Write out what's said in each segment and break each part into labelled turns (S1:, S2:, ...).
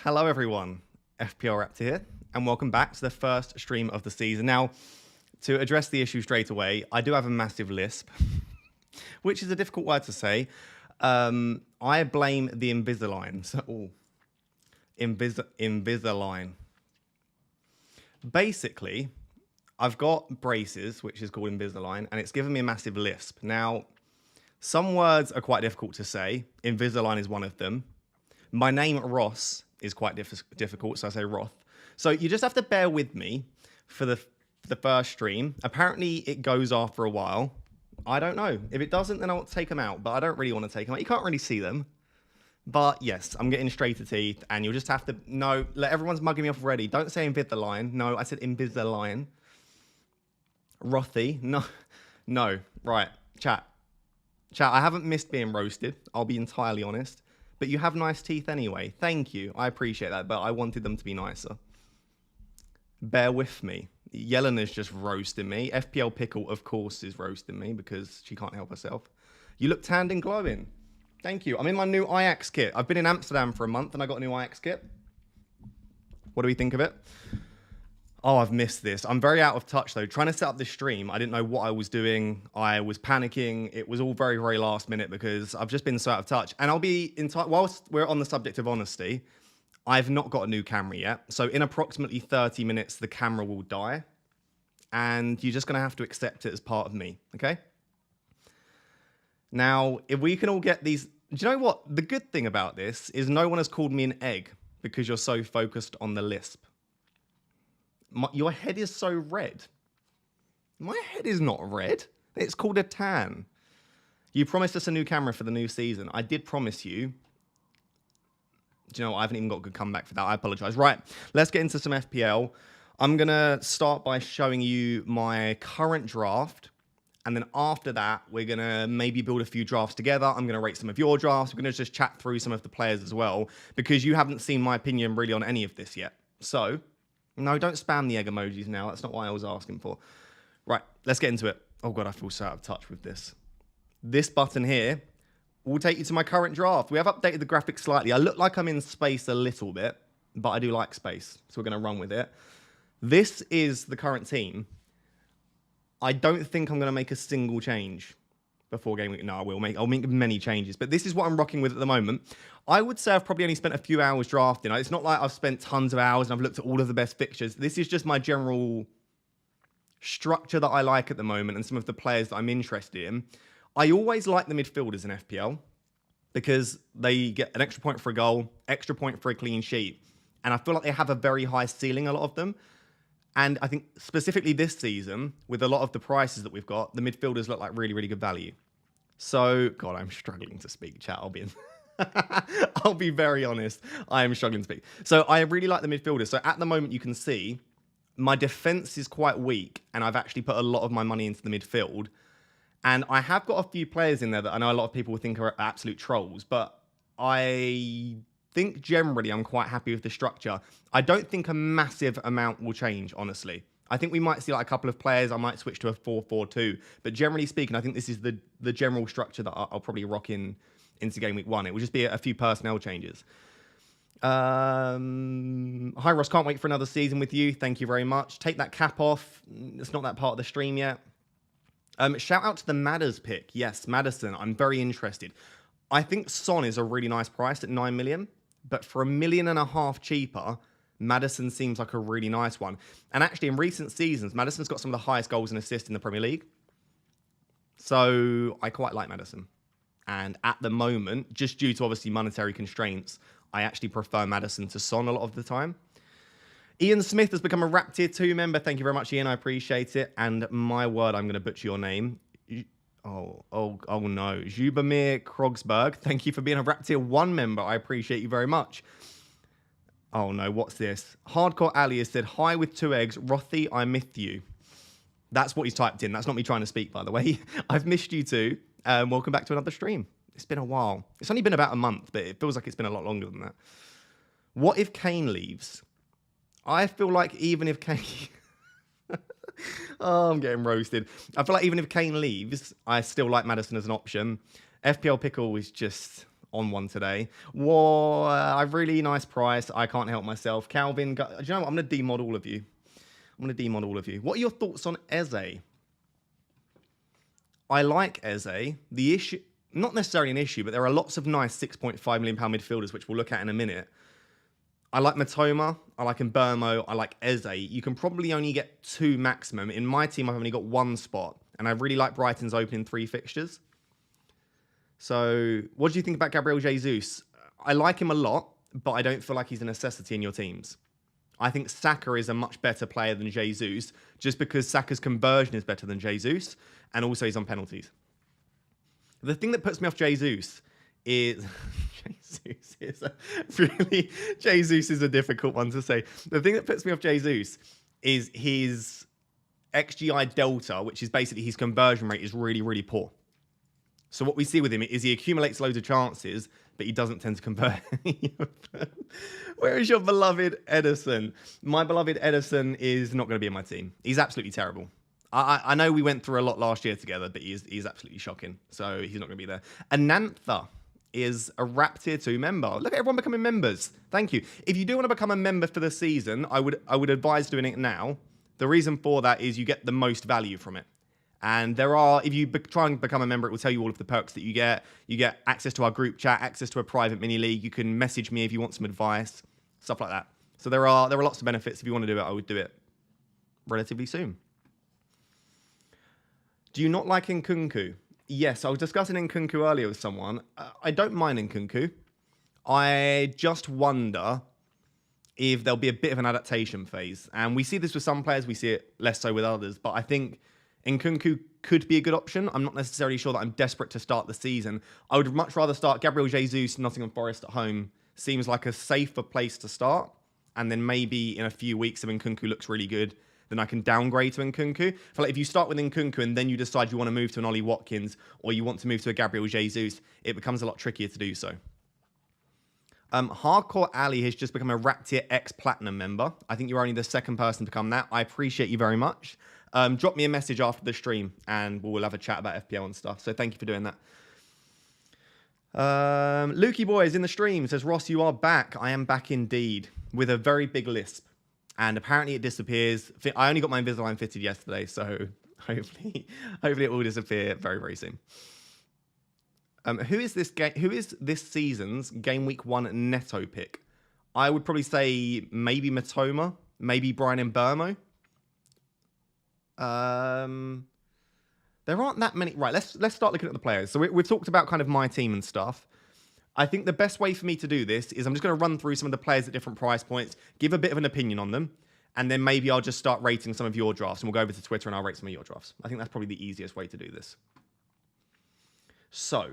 S1: Hello everyone, FPL Raptor here, and welcome back to the first stream of the season. Now, to address the issue straight away, I do have a massive lisp, which is a difficult word to say. I blame the Invisalign. Invisalign. Basically, I've got braces, which is called Invisalign, and it's given me a massive lisp. Now, some words are quite difficult to say. Invisalign is one of them. My name, Ross, is quite difficult, so I say Roth. So you just have to bear with me for the first stream. Apparently, it goes after a while. I don't know. If it doesn't, then I'll take them out, but I don't really want to take them out. You can't really see them. But yes, I'm getting straighter teeth, and you'll just have to... No, everyone's mugging me off already. Don't say Invisalign. No, I said Invisalign. Rothy. No. Right, chat, I haven't missed being roasted. I'll be entirely honest. But you have nice teeth anyway. Thank you. I appreciate that, but I wanted them to be nicer. Bear with me. Yelena's just roasting me. FPL Pickle, of course, is roasting me because she can't help herself. You look tanned and glowing. Thank you. I'm in my new Ajax kit. I've been in Amsterdam for a month and I got a new Ajax kit. What do we think of it? Oh, I've missed this. I'm very out of touch, though. Trying to set up this stream, I didn't know what I was doing. I was panicking. It was all very, very last minute because I've just been so out of touch. And I'll be in touch. Whilst we're on the subject of honesty, I've not got a new camera yet. So in approximately 30 minutes, the camera will die. And you're just going to have to accept it as part of me, okay? Now, if we can all get these... Do you know what? The good thing about this is no one has called me an egg because you're so focused on the lisp. Your head is so red. My head is not red. It's called a tan. You promised us a new camera for the new season. I did promise you. Do you know what? I haven't even got a good comeback for that. I apologize. Right, let's get into some FPL. I'm going to start by showing you my current draft. And then after that, we're going to maybe build a few drafts together. I'm going to rate some of your drafts. We're going to just chat through some of the players as well, because you haven't seen my opinion really on any of this yet. So... No, don't spam the egg emojis now. That's not what I was asking for. Right, let's get into it. Oh, God, I feel so out of touch with this. This button here will take you to my current draft. We have updated the graphics slightly. I look like I'm in space a little bit, but I do like space, so we're going to run with it. This is the current team. I don't think I'm going to make a single change before game week. No, I'll make many changes, but this is what I'm rocking with at the moment. I would say I've probably only spent a few hours drafting. It's not like I've spent tons of hours and I've looked at all of the best fixtures. This is just my general structure that I like at the moment and some of the players that I'm interested in. I always like the midfielders in FPL because they get an extra point for a goal, extra point for a clean sheet. And I feel like they have a very high ceiling, a lot of them. And I think specifically this season, with a lot of the prices that we've got, the midfielders look like really, really good value. So, God, I'm struggling to speak, chat. I'll be very honest. I am struggling to speak. So I really like the midfielders. So at the moment, you can see my defense is quite weak, and I've actually put a lot of my money into the midfield. And I have got a few players in there that I know a lot of people would think are absolute trolls, but I think generally I'm quite happy with the structure. I don't think a massive amount will change, honestly. I think we might see like a couple of players. I might switch to a 4-4-2. But generally speaking, I think this is the general structure that I'll probably rock into game week 1. It will just be a few personnel changes. Hi, Ross. Can't wait for another season with you. Thank you very much. Take that cap off. It's not that part of the stream yet. Shout out to the Madders pick. Yes, Maddison. I'm very interested. I think Son is a really nice price at 9 million. But for $1.5 million cheaper, Maddison seems like a really nice one. And actually, in recent seasons, Maddison's got some of the highest goals and assists in the Premier League. So I quite like Maddison. And at the moment, just due to obviously monetary constraints, I actually prefer Maddison to Son a lot of the time. Ian Smith has become a Rap Tier 2 member. Thank you very much, Ian. I appreciate it. And my word, I'm going to butcher your name. Oh no. Zubamir Krogsberg, thank you for being a Rap Tier 1 member. I appreciate you very much. Oh no, what's this? Hardcore Ali has said, hi with 2 eggs. Rothy, I missed you. That's what he's typed in. That's not me trying to speak, by the way. I've missed you too. Welcome back to another stream. It's been a while. It's only been about a month, but it feels like it's been a lot longer than that. What if Kane leaves? I feel like even if Kane... Oh, I'm getting roasted. I feel like even if Kane leaves, I still like Maddison as an option. FPL Pickle is just... on one today. Whoa, a really nice price. I can't help myself. Calvin, do you know what? I'm going to demod all of you. What are your thoughts on Eze? I like Eze. The issue, not necessarily an issue, but there are lots of nice £6.5 million midfielders, which we'll look at in a minute. I like Matoma, I like Mbermo, I like Eze. You can probably only get 2 maximum. In my team, I've only got 1 spot, and I really like Brighton's opening 3 fixtures. So, what do you think about Gabriel Jesus? I like him a lot, but I don't feel like he's a necessity in your teams. I think Saka is a much better player than Jesus, just because Saka's conversion is better than Jesus, and also he's on penalties. The thing that puts me off Jesus is... Jesus is a difficult one to say. The thing that puts me off Jesus is his XGI delta, which is basically his conversion rate, is really, really poor. So what we see with him is he accumulates loads of chances, but he doesn't tend to convert. Where is your beloved Edison? My beloved Edison is not going to be in my team. He's absolutely terrible. I know we went through a lot last year together, but he's absolutely shocking. So he's not going to be there. Anantha is a Wrap Tier 2 member. Look at everyone becoming members. Thank you. If you do want to become a member for the season, I would advise doing it now. The reason for that is you get the most value from it. And there are, if you try and become a member, it will tell you all of the perks that you get. You get access to our group chat, access to a private mini league. You can message me if you want some advice, stuff like that. So there are lots of benefits. If you want to do it, I would do it relatively soon. Do you not like Nkunku? Yes, I was discussing Nkunku earlier with someone. I don't mind Nkunku. I just wonder if there'll be a bit of an adaptation phase. And we see this with some players, we see it less so with others. But I think Nkunku could be a good option. I'm not necessarily sure that I'm desperate to start the season. I would much rather start Gabriel Jesus, Nottingham Forest at home. Seems like a safer place to start. And then maybe in a few weeks, if Nkunku looks really good, then I can downgrade to Nkunku. I feel like if you start with Nkunku and then you decide you want to move to an Ollie Watkins or you want to move to a Gabriel Jesus, it becomes a lot trickier to do so. Hardcore Ali has just become a Wrap Tier X Platinum member. I think you're only the second person to become that. I appreciate you very much. Drop me a message after the stream and we'll have a chat about FPL and stuff. So thank you for doing that. Lukey Boy is in the stream. Says, Ross, you are back. I am back indeed with a very big lisp. And apparently it disappears. I only got my Invisalign fitted yesterday, so hopefully it will disappear very, very soon. Who is this season's Game Week 1 Netto pick? I would probably say maybe Matoma, maybe Brian Mbermo. There aren't that many. Right, let's start looking at the players. So we've talked about kind of my team and stuff. I think the best way for me to do this is I'm just going to run through some of the players at different price points, give a bit of an opinion on them, and then maybe I'll just start rating some of your drafts, and we'll go over to Twitter and I'll rate some of your drafts. I think that's probably the easiest way to do this. So,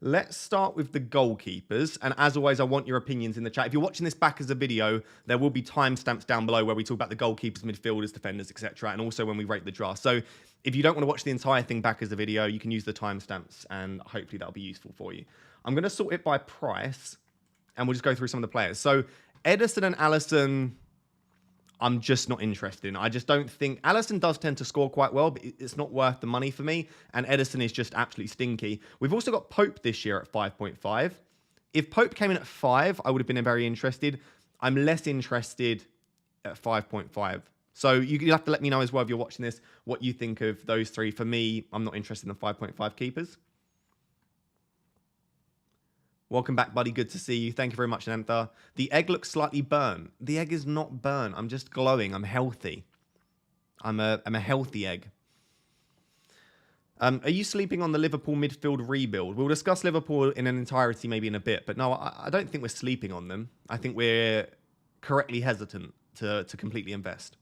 S1: let's start with the goalkeepers, and as always, I want your opinions in the chat. If you're watching this back as a video, there will be timestamps down below where we talk about the goalkeepers, midfielders, defenders, etc., and also when we rate the draft. So, if you don't want to watch the entire thing back as a video, you can use the timestamps, and hopefully that'll be useful for you. I'm going to sort it by price, and we'll just go through some of the players. So, Edison and Alisson, I'm just not interested in. I just don't think... Alisson does tend to score quite well, but it's not worth the money for me, and Edison is just absolutely stinky. We've also got Pope this year at 5.5. If Pope came in at 5, I would have been very interested. I'm less interested at 5.5. So, you'll have to let me know as well if you're watching this, what you think of those three. For me, I'm not interested in the 5.5 keepers. Welcome back, buddy. Good to see you. Thank you very much, Nantha. The egg looks slightly burnt. The egg is not burnt. I'm just glowing. I'm healthy. I'm a healthy egg. Are you sleeping on the Liverpool midfield rebuild? We'll discuss Liverpool in an entirety maybe in a bit, but no, I don't think we're sleeping on them. I think we're correctly hesitant to completely invest.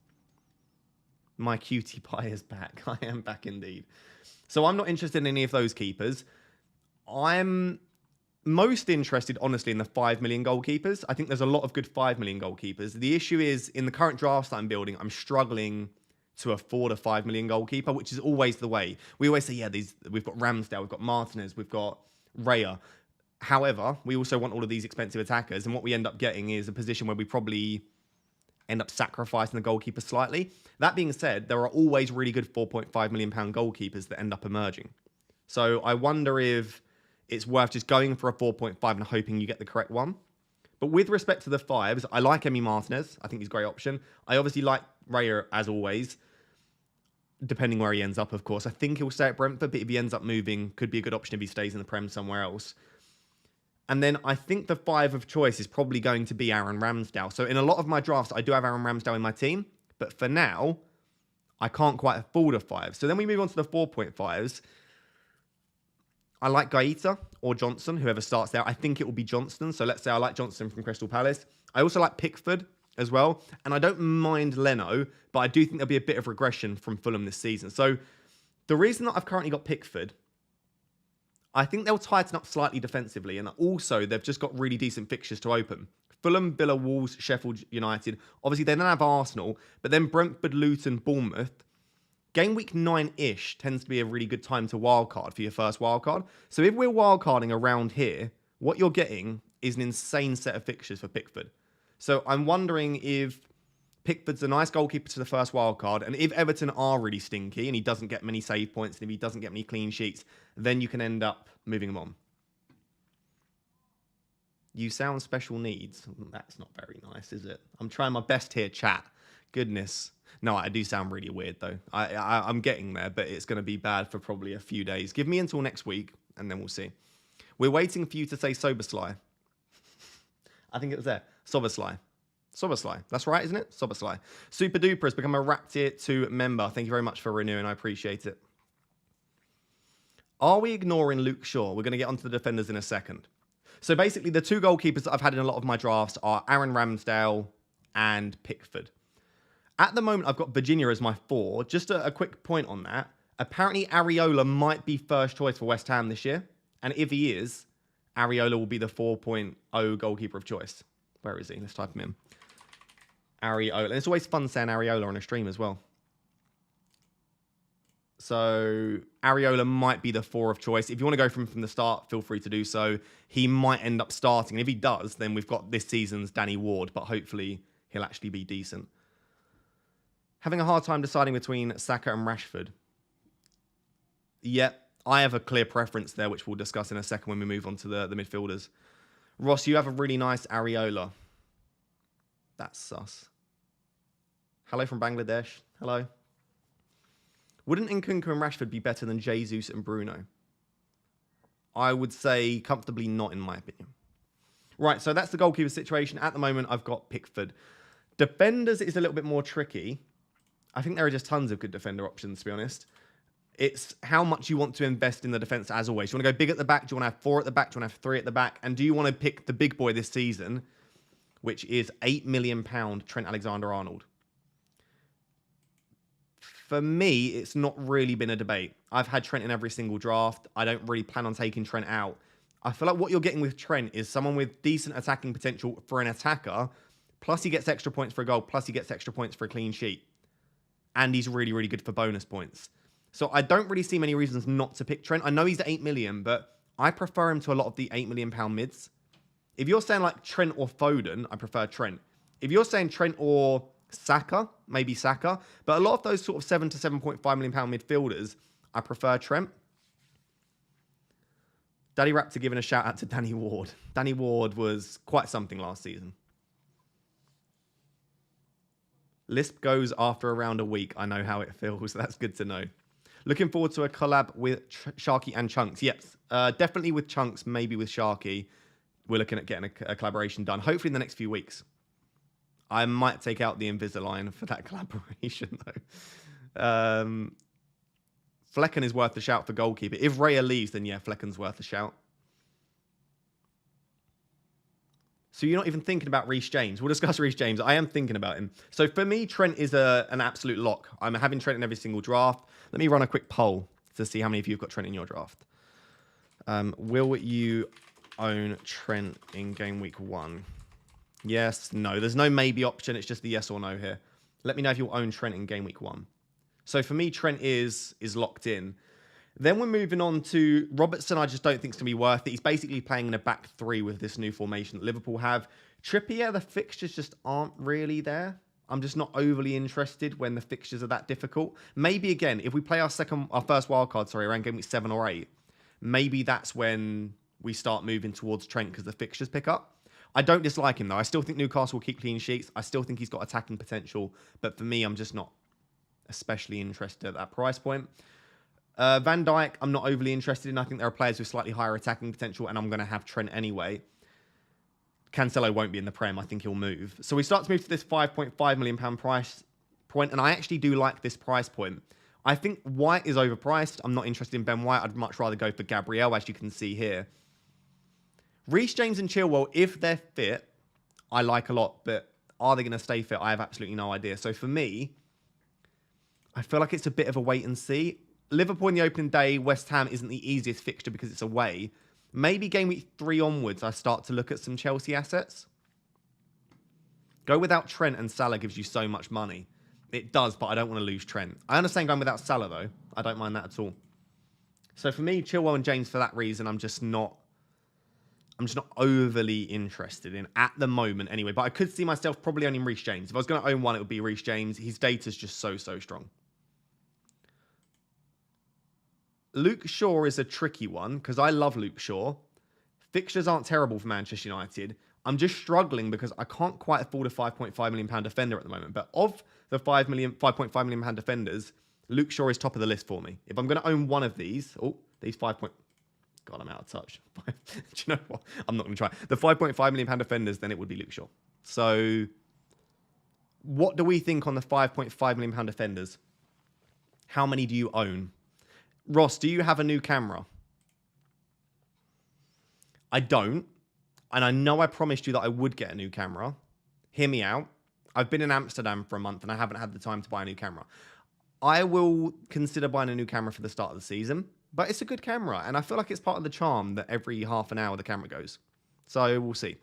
S1: My cutie pie is back. I am back indeed. So I'm not interested in any of those keepers. I'm most interested, honestly, in the 5 million goalkeepers. I think there's a lot of good 5 million goalkeepers. The issue is, in the current drafts that I'm building, I'm struggling to afford a 5 million goalkeeper, which is always the way. We always say, yeah, we've got Ramsdale, we've got Martinez, we've got Raya. However, we also want all of these expensive attackers, and what we end up getting is a position where we probably end up sacrificing the goalkeeper slightly. That being said, there are always really good £4.5 million goalkeepers that end up emerging. So I wonder if it's worth just going for a 4.5 and hoping you get the correct one. But with respect to the 5s, I like Emi Martinez. I think he's a great option. I obviously like Raya as always, depending where he ends up, of course. I think he'll stay at Brentford, but if he ends up moving, could be a good option if he stays in the Prem somewhere else. And then I think the 5 of choice is probably going to be Aaron Ramsdale. So in a lot of my drafts, I do have Aaron Ramsdale in my team. But for now, I can't quite afford a 5. So then we move on to the 4.5s. I like Gaeta or Johnson, whoever starts there. I think it will be Johnston. So let's say I like Johnson from Crystal Palace. I also like Pickford as well. And I don't mind Leno, but I do think there'll be a bit of regression from Fulham this season. So the reason that I've currently got Pickford, I think they'll tighten up slightly defensively. And also, they've just got really decent fixtures to open. Fulham, Villa, Wolves, Sheffield United. Obviously, they don't have Arsenal. But then Brentford, Luton, Bournemouth. Game week 9-ish tends to be a really good time to wildcard for your first wildcard. So if we're wildcarding around here, what you're getting is an insane set of fixtures for Pickford. So I'm wondering if Pickford's a nice goalkeeper to the first wildcard, and if Everton are really stinky and he doesn't get many save points and if he doesn't get many clean sheets, then you can end up moving him on. You sound special needs. That's not very nice, is it? I'm trying my best here, chat. Goodness. No, I do sound really weird, though. I'm getting there, but it's going to be bad for probably a few days. Give me until next week, and then we'll see. We're waiting for you to say Sobersly. I think it was there. Sobersly. Sobersly. That's right, isn't it? Sobersly. Super Duper has become a Wrap Tier 2 member. Thank you very much for renewing. I appreciate it. Are we ignoring Luke Shaw? We're going to get onto the defenders in a second. So basically, the 2 goalkeepers that I've had in a lot of my drafts are Aaron Ramsdale and Pickford. At the moment, I've got Virginia as my 4. Just a quick point on that. Apparently, Areola might be first choice for West Ham this year. And if he is, Areola will be the 4.0 goalkeeper of choice. Where is he? Let's type him in. Areola. And it's always fun saying Areola on a stream as well. So Areola might be the 4 of choice. If you want to go from the start, feel free to do so. He might end up starting. And if he does, then we've got this season's Danny Ward. But hopefully, he'll actually be decent. Having a hard time deciding between Saka and Rashford. Yep, I have a clear preference there, which we'll discuss in a second when we move on to the midfielders. Ross, you have a really nice Areola. That's sus. Hello from Bangladesh. Hello. Wouldn't Nkunku and Rashford be better than Jesus and Bruno? I would say comfortably not, in my opinion. Right, so that's the goalkeeper situation. At the moment, I've got Pickford. Defenders is a little bit more tricky. I think there are just tons of good defender options, to be honest. It's how much you want to invest in the defence, as always. Do you want to go big at the back? Do you want to have 4 at the back? Do you want to have 3 at the back? And do you want to pick the big boy this season, which is £8 million Trent Alexander-Arnold? For me, it's not really been a debate. I've had Trent in every single draft. I don't really plan on taking Trent out. I feel like what you're getting with Trent is someone with decent attacking potential for an attacker, plus he gets extra points for a goal, plus he gets extra points for a clean sheet. And he's really, really good for bonus points. So I don't really see many reasons not to pick Trent. I know he's at 8 million, but I prefer him to a lot of the £8 million mids. If you're saying like Trent or Foden, I prefer Trent. If you're saying Trent or Saka, maybe Saka. But a lot of those sort of 7 to 7.5 million pound midfielders, I prefer Trent. Daddy Raptor giving a shout out to Danny Ward. Danny Ward was quite something last season. Lisp goes after around a week. I know how it feels. That's good to know. Looking forward to a collab with Sharky and Chunks. Yes, definitely with Chunks, maybe with Sharky. We're looking at getting a collaboration done, hopefully in the next few weeks. I might take out the Invisalign for that collaboration, though. Flecken is worth a shout for goalkeeper. If Raya leaves, then yeah, Flecken's worth a shout. So you're not even thinking about Reece James. We'll discuss Reece James. I am thinking about him. So for me, Trent is an absolute lock. I'm having Trent in every single draft. Let me run a quick poll to see how many of you have got Trent in your draft. Will you own Trent in game week 1? Yes, no. There's no maybe option. It's just the yes or no here. Let me know if you'll own Trent in game week 1. So for me, Trent is locked in. Then we're moving on to Robertson. I just don't think it's going to be worth it. He's basically playing in a back 3 with this new formation that Liverpool have. Trippier, the fixtures just aren't really there. I'm just not overly interested when the fixtures are that difficult. Maybe again, if we play our first wildcard, around game week 7 or 8, maybe that's when we start moving towards Trent because the fixtures pick up. I don't dislike him, though. I still think Newcastle will keep clean sheets. I still think he's got attacking potential. But for me, I'm just not especially interested at that price point. Van Dijk, I'm not overly interested in. I think there are players with slightly higher attacking potential, and I'm going to have Trent anyway. Cancelo won't be in the Prem. I think he'll move. So we start to move to this £5.5 million price point, and I actually do like this price point. I think White is overpriced. I'm not interested in Ben White. I'd much rather go for Gabriel, as you can see here. Reece James and Chilwell, if they're fit, I like a lot, but are they going to stay fit? I have absolutely no idea. So for me, I feel like it's a bit of a wait and see. Liverpool in the opening day, West Ham isn't the easiest fixture because it's away. Maybe game week 3 onwards, I start to look at some Chelsea assets. Go without Trent and Salah gives you so much money. It does, but I don't want to lose Trent. I understand going without Salah, though. I don't mind that at all. So for me, Chilwell and James, for that reason, I'm just not overly interested in at the moment anyway. But I could see myself probably owning Reece James. If I was going to own one, it would be Reece James. His data's just so strong. Luke Shaw is a tricky one because I love Luke Shaw. Fixtures aren't terrible for Manchester United. I'm just struggling because I can't quite afford a £5.5 million defender at the moment. But of the £5.5 million defenders, Luke Shaw is top of the list for me. If I'm going to own one of these, these God, I'm out of touch. Do you know what? I'm not going to try. The £5.5 million defenders, then it would be Luke Shaw. So what do we think on the £5.5 million defenders? How many do you own? Ross, do you have a new camera? I don't. And I know I promised you that I would get a new camera. Hear me out. I've been in Amsterdam for a month and I haven't had the time to buy a new camera. I will consider buying a new camera for the start of the season, but it's a good camera. And I feel like it's part of the charm that every half an hour the camera goes. So we'll see.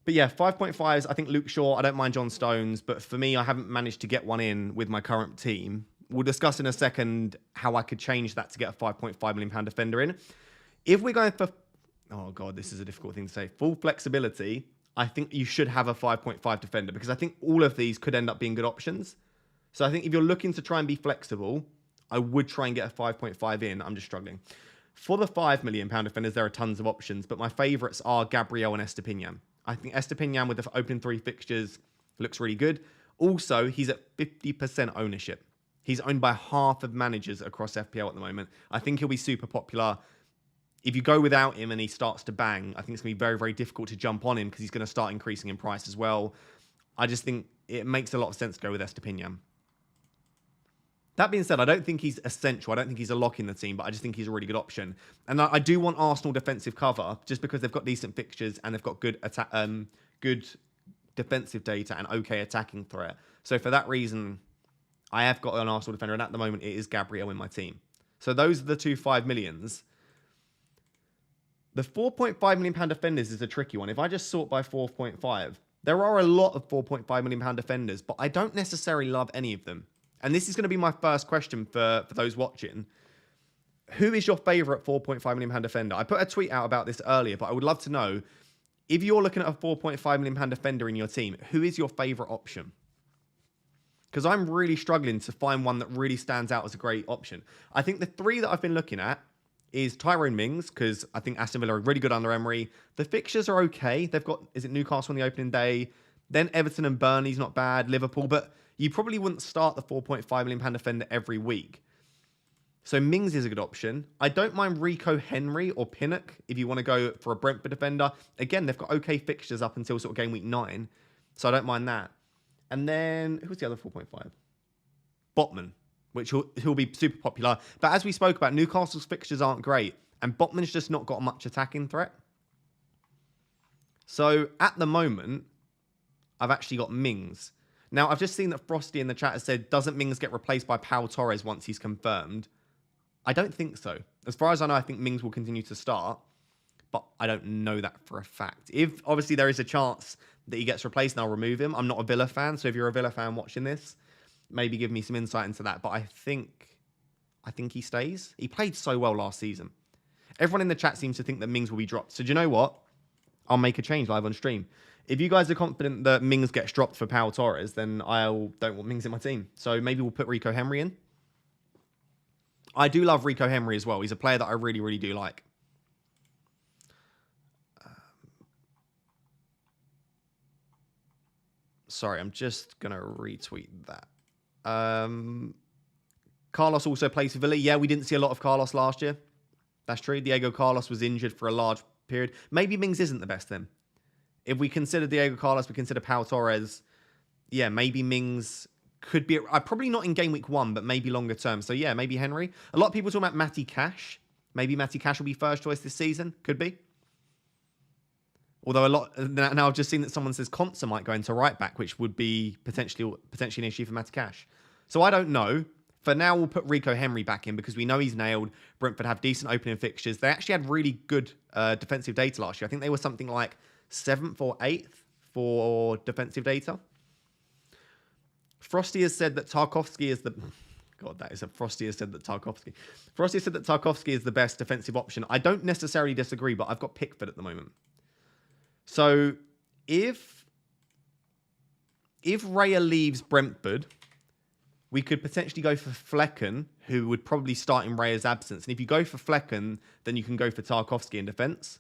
S1: But yeah, 5.5s, I think Luke Shaw, I don't mind John Stones, but for me, I haven't managed to get one in with my current team. We'll discuss in a second how I could change that to get a £5.5 million defender in. If we're going for, oh God, this is a difficult thing to say, full flexibility, I think you should have a 5.5 defender because I think all of these could end up being good options. So I think if you're looking to try and be flexible, I would try and get a 5.5 in. I'm just struggling. For the £5 million defenders, there are tons of options, but my favourites are Gabriel and Estepinian. I think Estepinian with the opening 3 fixtures looks really good. Also, he's at 50% ownership. He's owned by half of managers across FPL at the moment. I think he'll be super popular. If you go without him and he starts to bang, I think it's going to be very, very difficult to jump on him because he's going to start increasing in price as well. I just think it makes a lot of sense to go with Estepinian. That being said, I don't think he's essential. I don't think he's a lock in the team, but I just think he's a really good option. And I do want Arsenal defensive cover just because they've got decent fixtures and they've got good defensive data and okay attacking threat. So for that reason, I have got an Arsenal defender, and at the moment, it is Gabriel in my team. So those are the two 5 millions. The £4.5 million defenders is a tricky one. If I just sort by 4.5, there are a lot of £4.5 million defenders, but I don't necessarily love any of them. And this is going to be my first question for those watching. Who is your favourite £4.5 million defender? I put a tweet out about this earlier, but I would love to know, if you're looking at a £4.5 million defender in your team, who is your favourite option? Because I'm really struggling to find one that really stands out as a great option. I think the 3 that I've been looking at is Tyrone Mings, because I think Aston Villa are really good under Emery. The fixtures are okay. They've got, is it Newcastle on the opening day? Then Everton and Burnley's not bad. Liverpool, but you probably wouldn't start the £4.5 million defender every week. So Mings is a good option. I don't mind Rico Henry or Pinnock if you want to go for a Brentford defender. Again, they've got okay fixtures up until sort of game week 9. So I don't mind that. And then, who's the other 4.5? Botman, which he'll be super popular. But as we spoke about, Newcastle's fixtures aren't great. And Botman's just not got much attacking threat. So at the moment, I've actually got Mings. Now, I've just seen that Frosty in the chat has said, doesn't Mings get replaced by Pau Torres once he's confirmed? I don't think so. As far as I know, I think Mings will continue to start. But I don't know that for a fact. If, obviously, there is a chance that he gets replaced and I'll remove him. I'm not a Villa fan, so if you're a Villa fan watching this, maybe give me some insight into that. But I think he stays. He played so well last season. Everyone in the chat seems to think that Mings will be dropped. So do you know what? I'll make a change live on stream. If you guys are confident that Mings gets dropped for Pau Torres, then I don't want Mings in my team. So maybe we'll put Rico Henry in. I do love Rico Henry as well. He's a player that I really, really do like. Sorry, I'm just going to retweet that. Carlos also plays for Villa. Yeah, we didn't see a lot of Carlos last year. That's true. Diego Carlos was injured for a large period. Maybe Mings isn't the best then. If we consider Diego Carlos, we consider Pau Torres. Yeah, maybe Mings could be... probably not in game week 1, but maybe longer term. So yeah, maybe Henry. A lot of people talking about Matty Cash. Maybe Matty Cash will be first choice this season. Could be. Although now I've just seen that someone says Consa might go into right back, which would be potentially an issue for Matty Cash. So I don't know. For now, we'll put Rico Henry back in because we know he's nailed. Brentford have decent opening fixtures. They actually had really good defensive data last year. I think they were something like 7th or 8th for defensive data. Frosty has said that Tarkowski is the... God, that is a... Frosty has said that Tarkowski... Frosty said that Tarkowski is the best defensive option. I don't necessarily disagree, but I've got Pickford at the moment. So, if Raya leaves Brentford, we could potentially go for Flecken, who would probably start in Raya's absence. And if you go for Flecken, then you can go for Tarkowski in defence.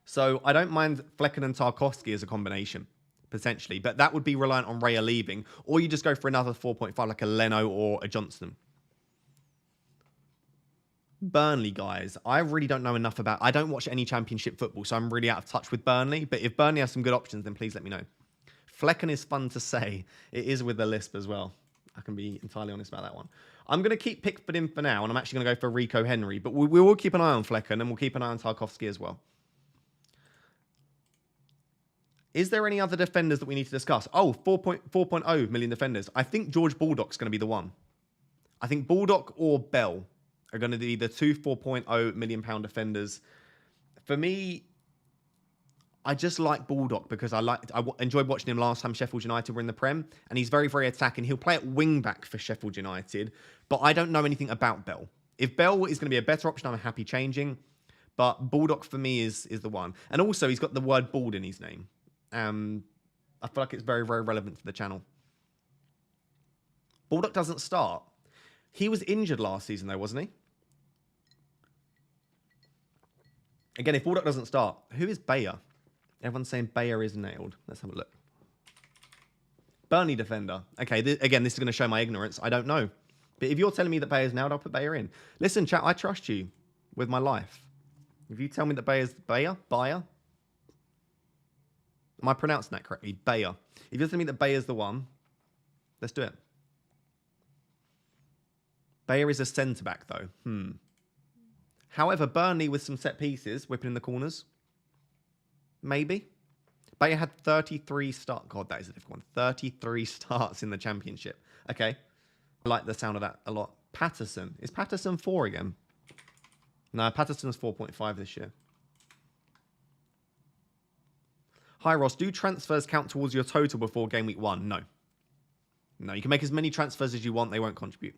S1: So I don't mind Flecken and Tarkowski as a combination, potentially. But that would be reliant on Raya leaving. Or you just go for another 4.5, like a Leno or a Johnston. Burnley, guys. I really don't know enough about... I don't watch any Championship football, so I'm really out of touch with Burnley. But if Burnley has some good options, then please let me know. Flecken is fun to say. It is with the lisp as well. I can be entirely honest about that one. I'm going to keep Pickford in for now, and I'm actually going to go for Rico Henry. But we will keep an eye on Flecken, and we'll keep an eye on Tarkowski as well. Is there any other defenders that we need to discuss? Oh, 4.0 million defenders. I think George Baldock's going to be the one. I think Baldock or Bell are going to be the two 4.0 million pound defenders. For me, I just like Baldock because I enjoyed watching him last time Sheffield United were in the Prem, and he's very, very attacking. He'll play at wing back for Sheffield United, but I don't know anything about Bell. If Bell is going to be a better option, I'm happy changing, but Baldock for me is the one. And also, he's got the word bald in his name. I feel like it's very, very relevant to the channel. Baldock doesn't start. He was injured last season, though, wasn't he? Again, if Baldock doesn't start, who is Bayer? Everyone's saying Bayer is nailed. Let's have a look. Burnley defender. Okay, again, this is going to show my ignorance. I don't know. But if you're telling me that Bayer's nailed, I'll put Bayer in. Listen, chat, I trust you with my life. If you tell me that Bayer's... Bayer? Am I pronouncing that correctly? Bayer. If you're telling me that Bayer's the one, let's do it. Bayer is a centre-back, though. However, Burnley with some set pieces, whipping in the corners. Maybe. Bayer had 33 starts. God, that is a difficult one. 33 starts in the Championship. Okay. I like the sound of that a lot. Patterson. Is Patterson 4 again? No, Patterson's 4.5 this year. Hi, Ross. Do transfers count towards your total before game week 1? No. No, you can make as many transfers as you want. They won't contribute.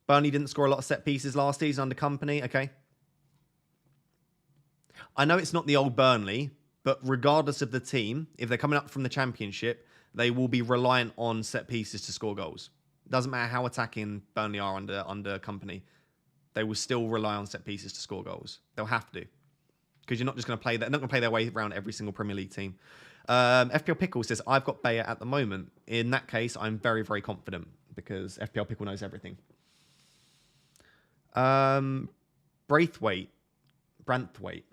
S1: Burnley didn't score a lot of set pieces last season under Company. Okay. I know it's not the old Burnley, but regardless of the team, if they're coming up from the Championship, they will be reliant on set pieces to score goals. It doesn't matter how attacking Burnley are under Company. They will still rely on set pieces to score goals. They'll have to. Because you're not just going to play that. They're not going to play their way around every single Premier League team. FPL Pickle says, I've got Bayer at the moment. In that case, I'm very, very confident because FPL Pickle knows everything. Braithwaite. Branthwaite's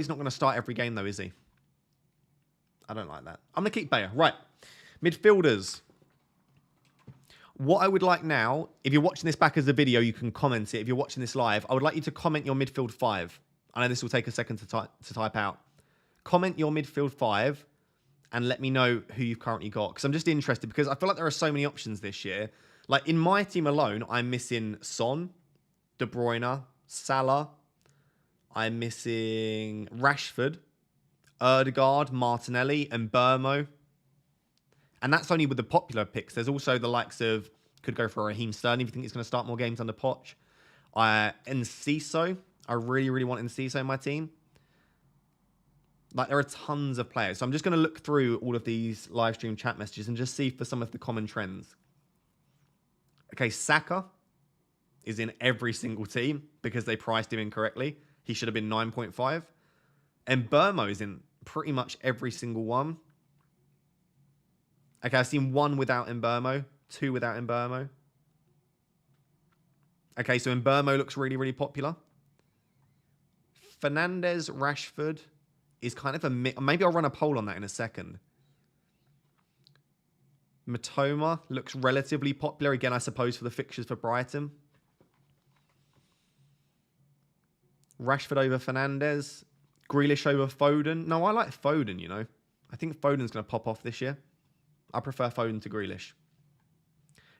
S1: not going to start every game, though, is he? I don't like that. I'm going to keep Bayer. Right. Midfielders. What I would like now, if you're watching this back as a video, you can comment it. If you're watching this live, I would like you to comment your midfield 5. I know this will take a second to type out. Comment your midfield 5 and let me know who you've currently got. Because I'm just interested because I feel like there are so many options this year. Like in my team alone, I'm missing Son, De Bruyne, Salah. I'm missing Rashford, Ødegaard, Martinelli, and Burmo. And that's only with the popular picks. There's also the likes of, could go for Raheem Sterling if you think he's going to start more games under Poch. Enciso. I really, really want Enciso in my team. Like, there are tons of players. So I'm just going to look through all of these live stream chat messages and just see for some of the common trends. Okay, Saka is in every single team because they priced him incorrectly. He should have been 9.5. And Burmo is in pretty much every single one. Okay, I've seen one without Mbermo, two without Mbermo. Okay, so Mbermo looks really, really popular. Fernandez, Rashford is kind of a... Maybe I'll run a poll on that in a second. Matoma looks relatively popular. Again, I suppose, for the fixtures for Brighton. Rashford over Fernandez. Grealish over Foden. No, I like Foden, you know. I think Foden's going to pop off this year. I prefer Foden to Grealish.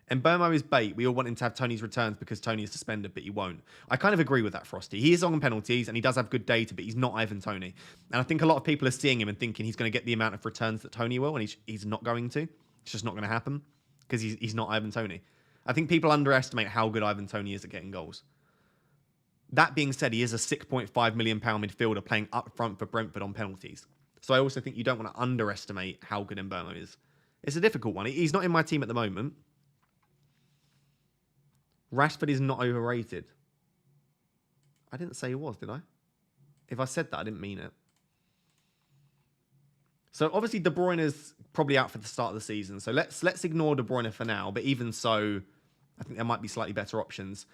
S1: And Burmo is bait. We all want him to have Tony's returns because Tony is suspended, but he won't. I kind of agree with that, Frosty. He is on penalties and he does have good data, but he's not Ivan Toney. And I think a lot of people are seeing him and thinking he's going to get the amount of returns that Tony will, and he's not going to. It's just not going to happen because he's not Ivan Toney. I think people underestimate how good Ivan Toney is at getting goals. That being said, he is a £6.5 million midfielder playing up front for Brentford on penalties. So I also think you don't want to underestimate how good Mbermo is. It's a difficult one. He's not in my team at the moment. Rashford is not overrated. I didn't say he was, did I? If I said that, I didn't mean it. So obviously De Bruyne is probably out for the start of the season. So let's ignore De Bruyne for now. But even so, I think there might be slightly better options.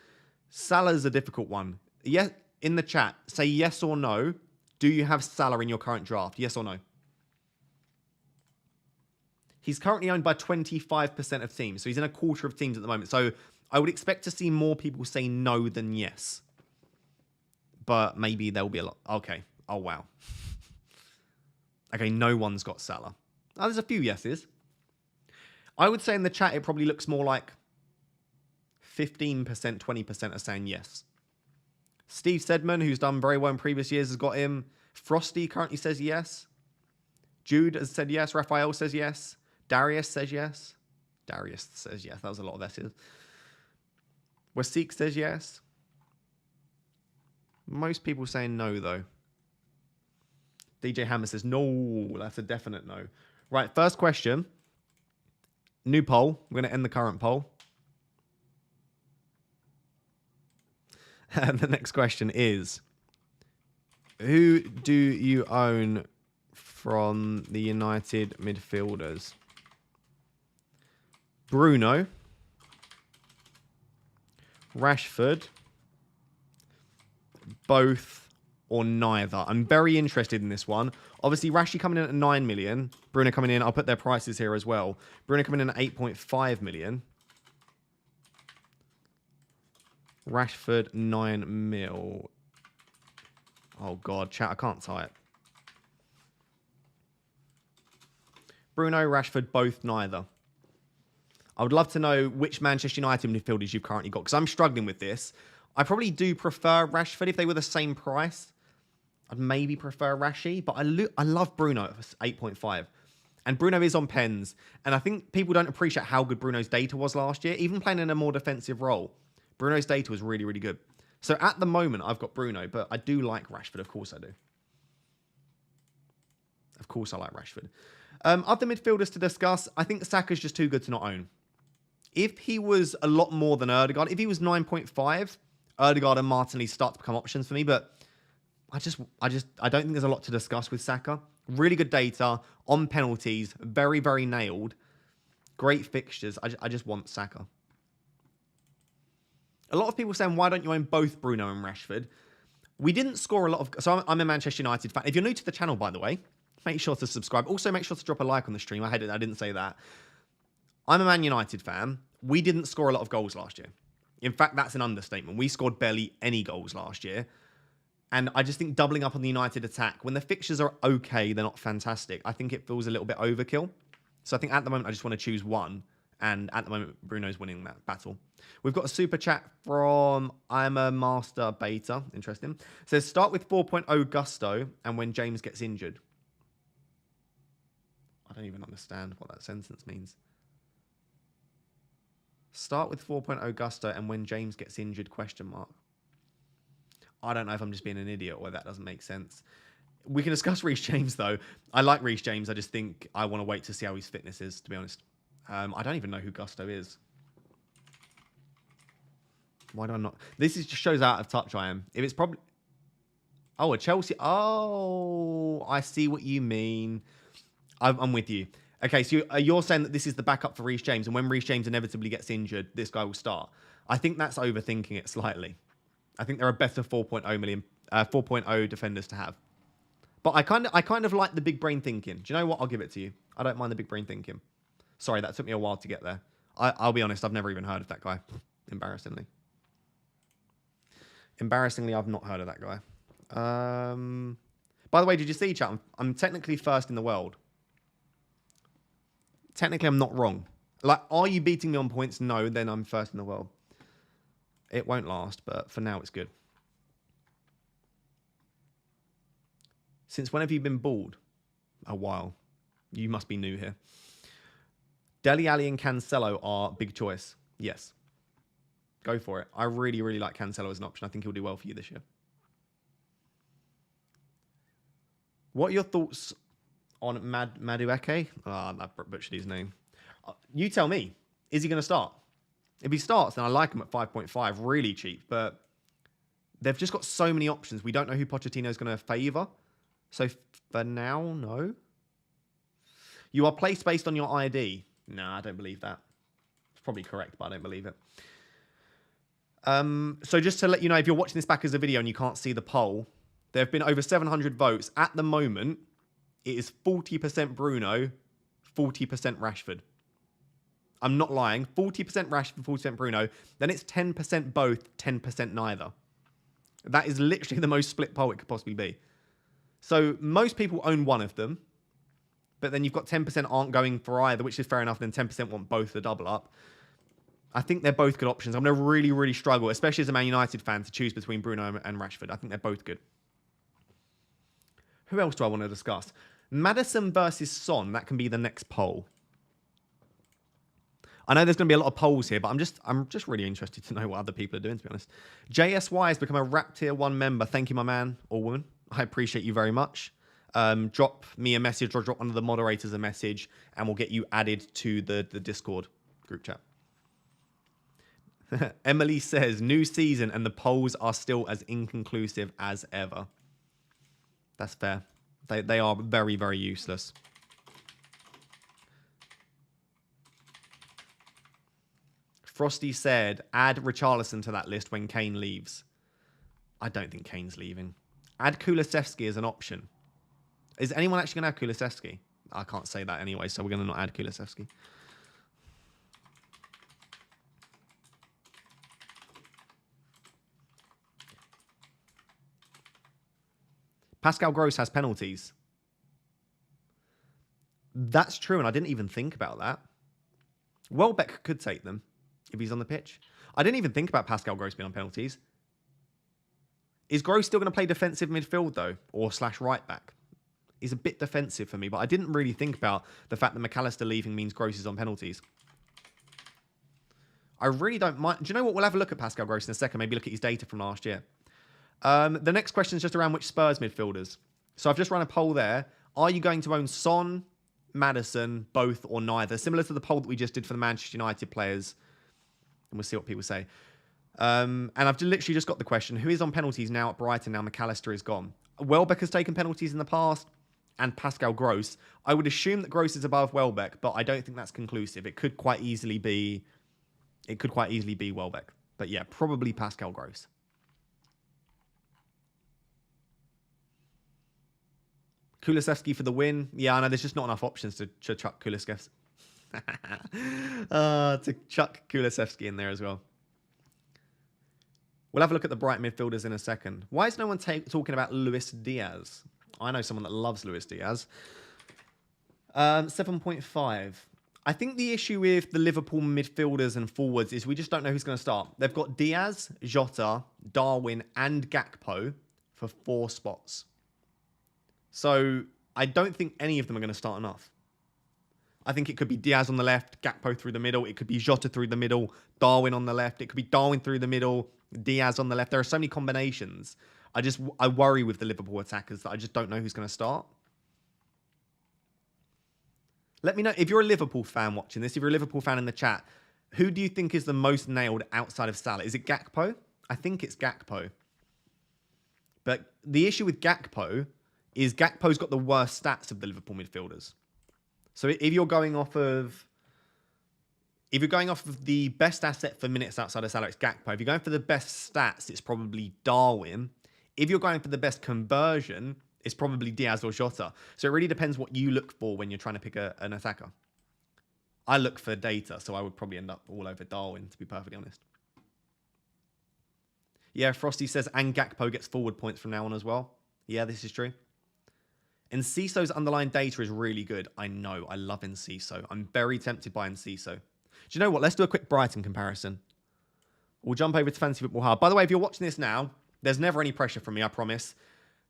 S1: Salah's a difficult one. Yeah, in the chat, say yes or no. Do you have Salah in your current draft? Yes or no? He's currently owned by 25% of teams. So he's in a quarter of teams at the moment. So I would expect to see more people say no than yes. But maybe there'll be a lot. Okay. Oh, wow. Okay, no one's got Salah. Oh, there's a few yeses. I would say in the chat it probably looks more like 15%, 20% are saying yes. Steve Sedman, who's done very well in previous years, has got him. Frosty currently says yes. Jude has said yes. Raphael says yes. Darius says yes. Darius says yes. That was a lot of S's. Wasik says yes. Most people saying no, though. DJ Hammer says no. That's a definite no. Right, first question. New poll. We're going to end the current poll. And the next question is, who do you own from the United midfielders? Bruno, Rashford, both or neither. I'm very interested in this one. Obviously, Rashi coming in at 9 million. Bruno coming in, I'll put their prices here as well. Bruno coming in at 8.5 million. Rashford, 9 mil. Oh, God, chat, I can't type. Bruno, Rashford, both neither. I would love to know which Manchester United midfielders you've currently got, because I'm struggling with this. I probably do prefer Rashford if they were the same price. I'd maybe prefer Rashi, but I love Bruno at 8.5. And Bruno is on pens, and I think people don't appreciate how good Bruno's data was last year, even playing in a more defensive role. Bruno's data was really, really good. So at the moment, I've got Bruno, but I do like Rashford. Of course I do. Of course I like Rashford. Other midfielders to discuss, I think Saka's just too good to not own. If he was a lot more than Ødegaard, if he was 9.5, Ødegaard and Martinelli start to become options for me, but I don't think there's a lot to discuss with Saka. Really good data, on penalties, very, very nailed. Great fixtures. I just want Saka. A lot of people saying, why don't you own both Bruno and Rashford? We didn't score a lot of... So I'm a Manchester United fan. If you're new to the channel, by the way, make sure to subscribe. Also, make sure to drop a like on the stream. I didn't say that. I'm a Man United fan. We didn't score a lot of goals last year. In fact, that's an understatement. We scored barely any goals last year. And I just think doubling up on the United attack, when the fixtures are okay, they're not fantastic. I think it feels a little bit overkill. So I think at the moment, I just want to choose one. And at the moment, Bruno's winning that battle. We've got a super chat from I'm a Master Beta. Interesting. It says, start with 4.0 gusto and when James gets injured. I don't even understand what that sentence means. Start with 4.0 gusto and when James gets injured, question mark. I don't know if I'm just being an idiot or that doesn't make sense. We can discuss Reece James, though. I like Reece James. I just think I want to wait to see how his fitness is, to be honest. I don't even know who Gusto is. Why do I not? This just shows how out of touch I am. If it's probably... Oh, a Chelsea... Oh, I see what you mean. I'm with you. Okay, so you're saying that this is the backup for Reece James, and when Reece James inevitably gets injured, this guy will start. I think that's overthinking it slightly. I think there are better 4.0 defenders to have. But I kind of like the big brain thinking. Do you know what? I'll give it to you. I don't mind the big brain thinking. Sorry, that took me a while to get there. I'll be honest, I've never even heard of that guy. Embarrassingly. Embarrassingly, I've not heard of that guy. By the way, did you see, chat? I'm technically first in the world. Technically, I'm not wrong. Like, are you beating me on points? No, then I'm first in the world. It won't last, but for now, it's good. Since when have you been bald? A while. You must be new here. Dele Alli and Cancelo are big choice. Yes. Go for it. I really, really like Cancelo as an option. I think he'll do well for you this year. What are your thoughts on Madueke? I butchered his name. You tell me. Is he going to start? If he starts, then I like him at 5.5. Really cheap. But they've just got so many options. We don't know who Pochettino's going to favour. So for now, no. You are placed based on your ID. No, I don't believe that. It's probably correct, but I don't believe it. So just to let you know, if you're watching this back as a video and you can't see the poll, there have been over 700 votes. At the moment, it is 40% Bruno, 40% Rashford. I'm not lying. 40% Rashford, 40% Bruno. Then it's 10% both, 10% neither. That is literally the most split poll it could possibly be. So most people own one of them, but then you've got 10% aren't going for either, which is fair enough. Then 10% want both to double up. I think they're both good options. I'm going to really, really struggle, especially as a Man United fan, to choose between Bruno and Rashford. I think they're both good. Who else do I want to discuss? Maddison versus Son. That can be the next poll. I know there's going to be a lot of polls here, but I'm just really interested to know what other people are doing, to be honest. JSY has become a Rap Tier 1 member. Thank you, my man or woman. I appreciate you very much. Drop me a message or drop one of the moderators a message, and we'll get you added to the Discord group chat. Emily says, new season and the polls are still as inconclusive as ever. That's fair. They are very, very useless. Frosty said, add Richarlison to that list when Kane leaves. I don't think Kane's leaving. Add Kulusevski as an option. Is anyone actually going to add Kulusevski? I can't say that anyway, so we're going to not add Kulusevski. Pascal Gross has penalties. That's true, and I didn't even think about that. Welbeck could take them if he's on the pitch. I didn't even think about Pascal Gross being on penalties. Is Gross still going to play defensive midfield, though? Or / right back? He's a bit defensive for me, but I didn't really think about the fact that McAllister leaving means Gross is on penalties. I really don't mind. Do you know what? We'll have a look at Pascal Gross in a second. Maybe look at his data from last year. The next question is just around which Spurs midfielders. So I've just run a poll there. Are you going to own Son, Maddison, both or neither? Similar to the poll that we just did for the Manchester United players. And we'll see what people say. And I've literally just got the question. Who is on penalties now at Brighton now McAllister is gone? Welbeck has taken penalties in the past. And Pascal Gross. I would assume that Gross is above Welbeck, but I don't think that's conclusive. It could quite easily be Welbeck. But yeah, probably Pascal Gross. Kulusevski for the win. Yeah, I know there's just not enough options to chuck Kulusevski. To chuck Kulusevski in there as well. We'll have a look at the Brighton midfielders in a second. Why is no one talking about Luis Diaz? I know someone that loves Luis Diaz. 7.5. I think the issue with the Liverpool midfielders and forwards is we just don't know who's going to start. They've got Diaz, Jota, Darwin, and Gakpo for 4 spots. So I don't think any of them are going to start enough. I think it could be Diaz on the left, Gakpo through the middle. It could be Jota through the middle, Darwin on the left. It could be Darwin through the middle, Diaz on the left. There are so many combinations. I worry with the Liverpool attackers that I just don't know who's going to start. Let me know if you're a Liverpool fan watching this. If you're a Liverpool fan in the chat, who do you think is the most nailed outside of Salah? Is it Gakpo? I think it's Gakpo. But the issue with Gakpo is Gakpo's got the worst stats of the Liverpool midfielders. So if you're going off of the best asset for minutes outside of Salah, it's Gakpo. If you're going for the best stats, it's probably Darwin. If you're going for the best conversion, it's probably Diaz or Jota. So it really depends what you look for when you're trying to pick an attacker. I look for data, so I would probably end up all over Darwin, to be perfectly honest. Yeah, Frosty says, and Gakpo gets forward points from now on as well. Yeah, this is true. Enciso's underlying data is really good. I know. I love Enciso. I'm very tempted by Enciso. Do you know what? Let's do a quick Brighton comparison. We'll jump over to Fantasy Football Hub. By the way, if you're watching this now, there's never any pressure from me, I promise.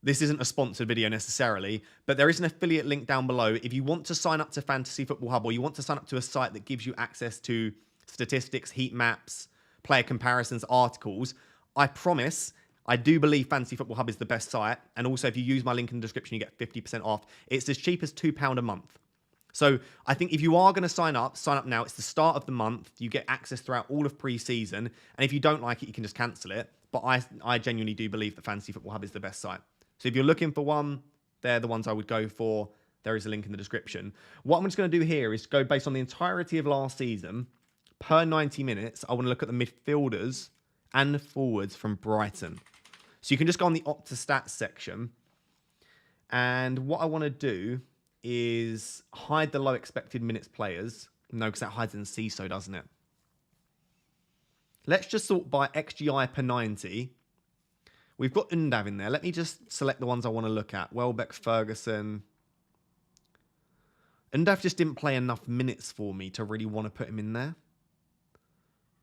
S1: This isn't a sponsored video necessarily, but there is an affiliate link down below. If you want to sign up to Fantasy Football Hub or you want to sign up to a site that gives you access to statistics, heat maps, player comparisons, articles, I promise, I do believe Fantasy Football Hub is the best site. And also, if you use my link in the description, you get 50% off. It's as cheap as £2 a month. So I think if you are going to sign up now. It's the start of the month. You get access throughout all of pre-season. And if you don't like it, you can just cancel it. But I genuinely do believe that Fantasy Football Hub is the best site. So if you're looking for one, they're the ones I would go for. There is a link in the description. What I'm just going to do here is go based on the entirety of last season. Per 90 minutes, I want to look at the midfielders and forwards from Brighton. So you can just go on the Opta Stats section. And what I want to do is hide the low expected minutes players. No, because that hides in CISO, doesn't it? Let's just sort by XGI per 90. We've got Undav in there. Let me just select the ones I want to look at. Welbeck, Ferguson. Undav just didn't play enough minutes for me to really want to put him in there.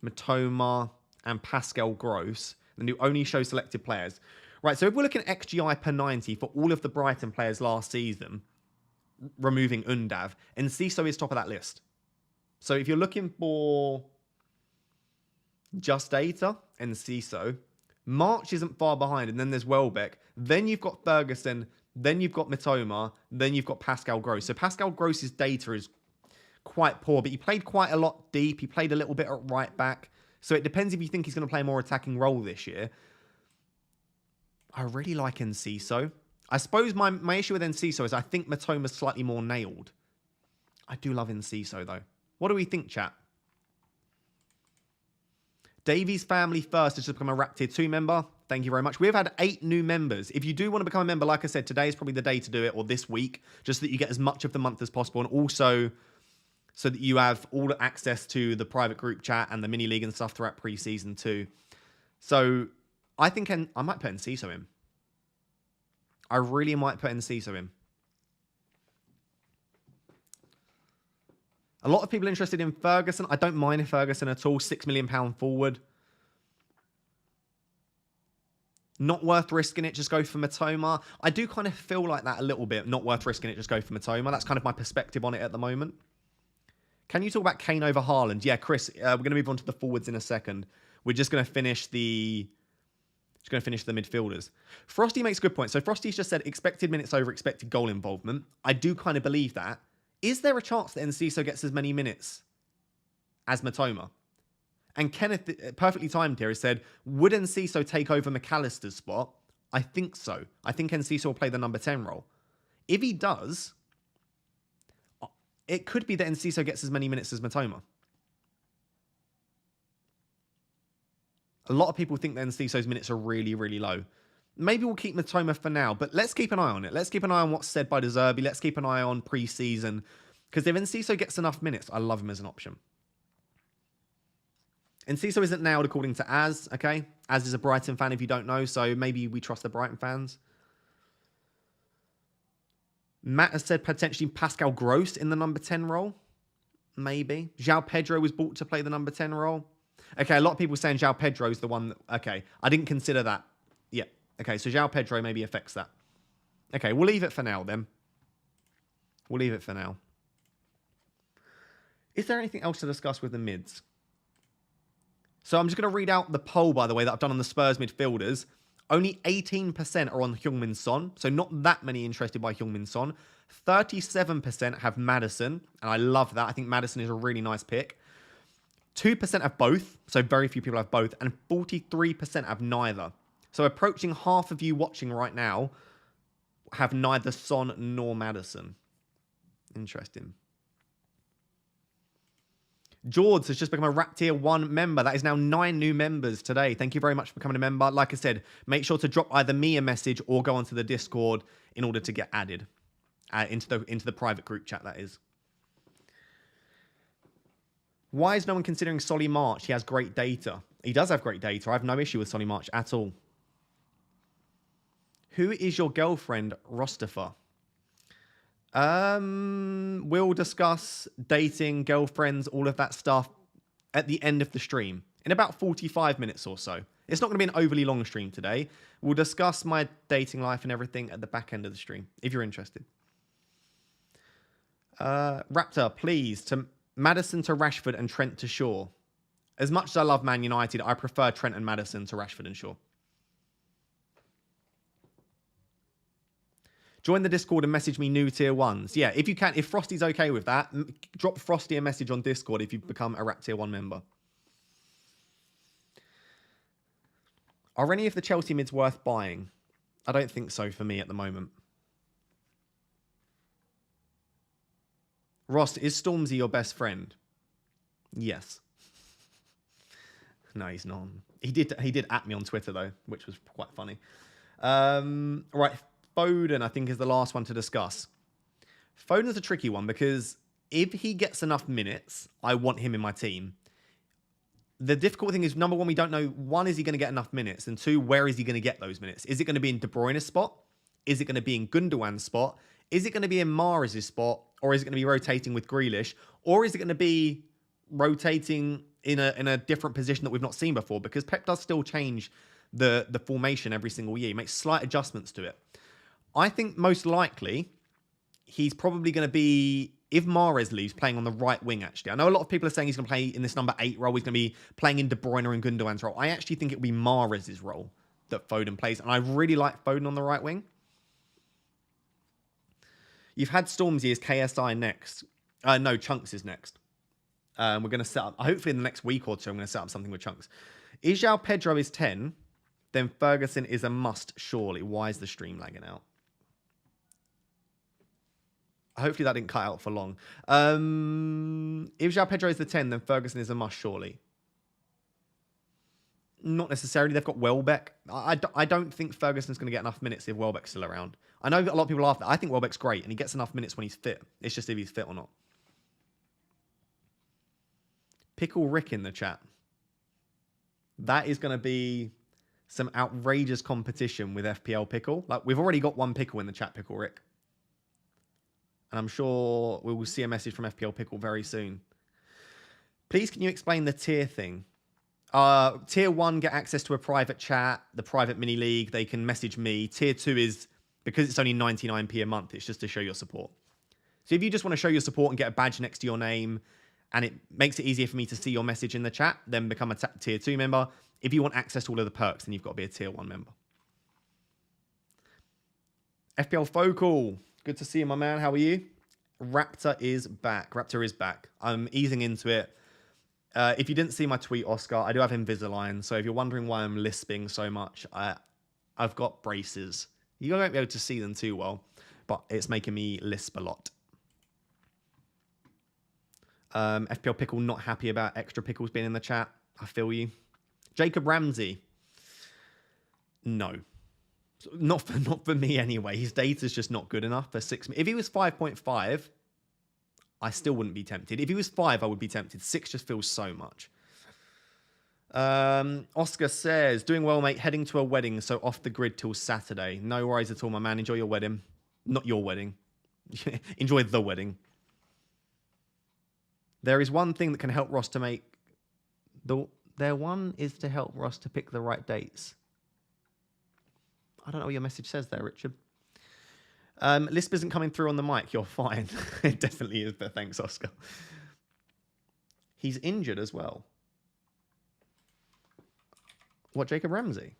S1: Matoma and Pascal Gross. And you only show selected players. Right, so if we're looking at XGI per 90 for all of the Brighton players last season, removing Undav, Enciso is top of that list. So if you're looking for just data, Enciso, March isn't far behind, and then there's Welbeck. Then you've got Ferguson, then you've got Mitoma, then you've got Pascal Gross. So Pascal Gross's data is quite poor, but he played quite a lot deep. He played a little bit at right back. So it depends if you think he's going to play a more attacking role this year. I really like Enciso. I suppose my issue with Enciso is I think Matoma's slightly more nailed. I do love Enciso, though. What do we think, chat? Davies Family First has just become a Rap Tier 2 member. Thank you very much. We've had 8 new members. If you do want to become a member, like I said, today is probably the day to do it, or this week, just so that you get as much of the month as possible, and also so that you have all the access to the private group chat and the mini league and stuff throughout pre-season too. So I think I might put Enciso in. I really might put Enciso in. A lot of people interested in Ferguson. I don't mind Ferguson at all. £6 million forward. Not worth risking it. Just go for Mitoma. I do kind of feel like that a little bit. Not worth risking it. Just go for Mitoma. That's kind of my perspective on it at the moment. Can you talk about Kane over Haaland? Yeah, Chris, we're going to move on to the forwards in a second. We're just going to finish the midfielders. Frosty makes a good point. So Frosty's just said expected minutes over expected goal involvement. I do kind of believe that. Is there a chance that Enciso gets as many minutes as Mitoma? And Kenneth, perfectly timed here, has said, would Enciso take over McAllister's spot? I think so. I think Enciso will play the number 10 role. If he does, it could be that Enciso gets as many minutes as Mitoma. A lot of people think that Enciso's minutes are really, really low. Maybe we'll keep Mitoma for now, but let's keep an eye on it. Let's keep an eye on what's said by De Zerbi. Let's keep an eye on pre-season. Because if Enciso gets enough minutes, I love him as an option. Enciso isn't nailed according to Az, okay? Az is a Brighton fan if you don't know, so maybe we trust the Brighton fans. Matt has said potentially Pascal Gross in the number 10 role. Maybe. João Pedro was bought to play the number 10 role. Okay, a lot of people saying João Pedro is the one that... Okay, I didn't consider that. Yeah. Okay, so João Pedro maybe affects that. Okay, we'll leave it for now then. We'll leave it for now. Is there anything else to discuss with the mids? So I'm just going to read out the poll, by the way, that I've done on the Spurs midfielders. Only 18% are on Heung-min Son, so not that many interested by Heung-min Son. 37% have Maddison, and I love that. I think Maddison is a really nice pick. 2% have both, so very few people have both, and 43% have neither. So approaching half of you watching right now have neither Son nor Maddison. Interesting. George has just become a Rap Tier 1 member. That is now 9 new members today. Thank you very much for becoming a member. Like I said, make sure to drop either me a message or go onto the Discord in order to get added into the private group chat, that is. Why is no one considering Solly March? He has great data. He does have great data. I have no issue with Solly March at all. Who is your girlfriend, Rostafa? We'll discuss dating, girlfriends, all of that stuff at the end of the stream in about 45 minutes or so. It's not going to be an overly long stream today. We'll discuss my dating life and everything at the back end of the stream, if you're interested. Raptor, please, to Maddison to Rashford and Trent to Shaw. As much as I love Man United, I prefer Trent and Maddison to Rashford and Shaw. Join the Discord and message me new tier 1s. Yeah, if you can, if Frosty's okay with that, drop Frosty a message on Discord if you become a Rap Tier 1 member. Are any of the Chelsea mids worth buying? I don't think so for me at the moment. Ross, is Stormzy your best friend? Yes. No, he's not. He did at me on Twitter, though, which was quite funny. Right. Foden, I think, is the last one to discuss. Foden's a tricky one because if he gets enough minutes, I want him in my team. The difficult thing is, number one, we don't know, one, is he going to get enough minutes? And two, where is he going to get those minutes? Is it going to be in De Bruyne's spot? Is it going to be in Gundogan's spot? Is it going to be in Mahrez's spot? Or is it going to be rotating with Grealish? Or is it going to be rotating in a different position that we've not seen before? Because Pep does still change the formation every single year. He makes slight adjustments to it. I think most likely he's probably going to be, if Mahrez leaves, playing on the right wing, actually. I know a lot of people are saying he's going to play in this number 8 role. He's going to be playing in De Bruyne and Gundogan's role. I actually think it will be Mahrez's role that Foden plays. And I really like Foden on the right wing. You've had Stormzy as KSI next. No, Chunks is next. We're going to set up, hopefully in the next week or two, I'm going to set up something with Chunks. If João Pedro is 10, then Ferguson is a must, surely. Why is the stream lagging out? Hopefully that didn't cut out for long. If João Pedro is the 10, then Ferguson is a must, surely. Not necessarily. They've got Welbeck. I don't think Ferguson's going to get enough minutes if Welbeck's still around. I know a lot of people laugh at that. I think Welbeck's great, and he gets enough minutes when he's fit. It's just if he's fit or not. Pickle Rick in the chat. That is going to be some outrageous competition with FPL Pickle. Like, we've already got one Pickle in the chat, Pickle Rick. And I'm sure we will see a message from FPL Pickle very soon. Please, can you explain the tier thing? Tier 1 get access to a private chat, the private mini league. They can message me. Tier 2 is, because it's only 99p a month, it's just to show your support. So if you just want to show your support and get a badge next to your name, and it makes it easier for me to see your message in the chat, then become a tier 2 member. If you want access to all of the perks, then you've got to be a tier 1 member. FPL Focal. Good to see you, my man. How are you? Raptor is back. Raptor is back. I'm easing into it. If you didn't see my tweet, Oscar, I do have Invisalign. So if you're wondering why I'm lisping so much, I've got braces. You won't be able to see them too well, but it's making me lisp a lot. FPL Pickle not happy about extra pickles being in the chat. I feel you. Jacob Ramsey. No. Not for me anyway. His data's just not good enough for 6. If he was 5.5, I still wouldn't be tempted. If he was 5, I would be tempted. 6 just feels so much. Oscar says, doing well, mate. Heading to a wedding, so off the grid till Saturday. No worries at all, my man. Enjoy your wedding. Not your wedding. Enjoy the wedding. There is one thing that can help Ross to make... There one is to help Ross to pick the right dates. I don't know what your message says there, Richard. Lisp isn't coming through on the mic. You're fine. It definitely is, but thanks, Oscar. He's injured as well. What, Jacob Ramsey?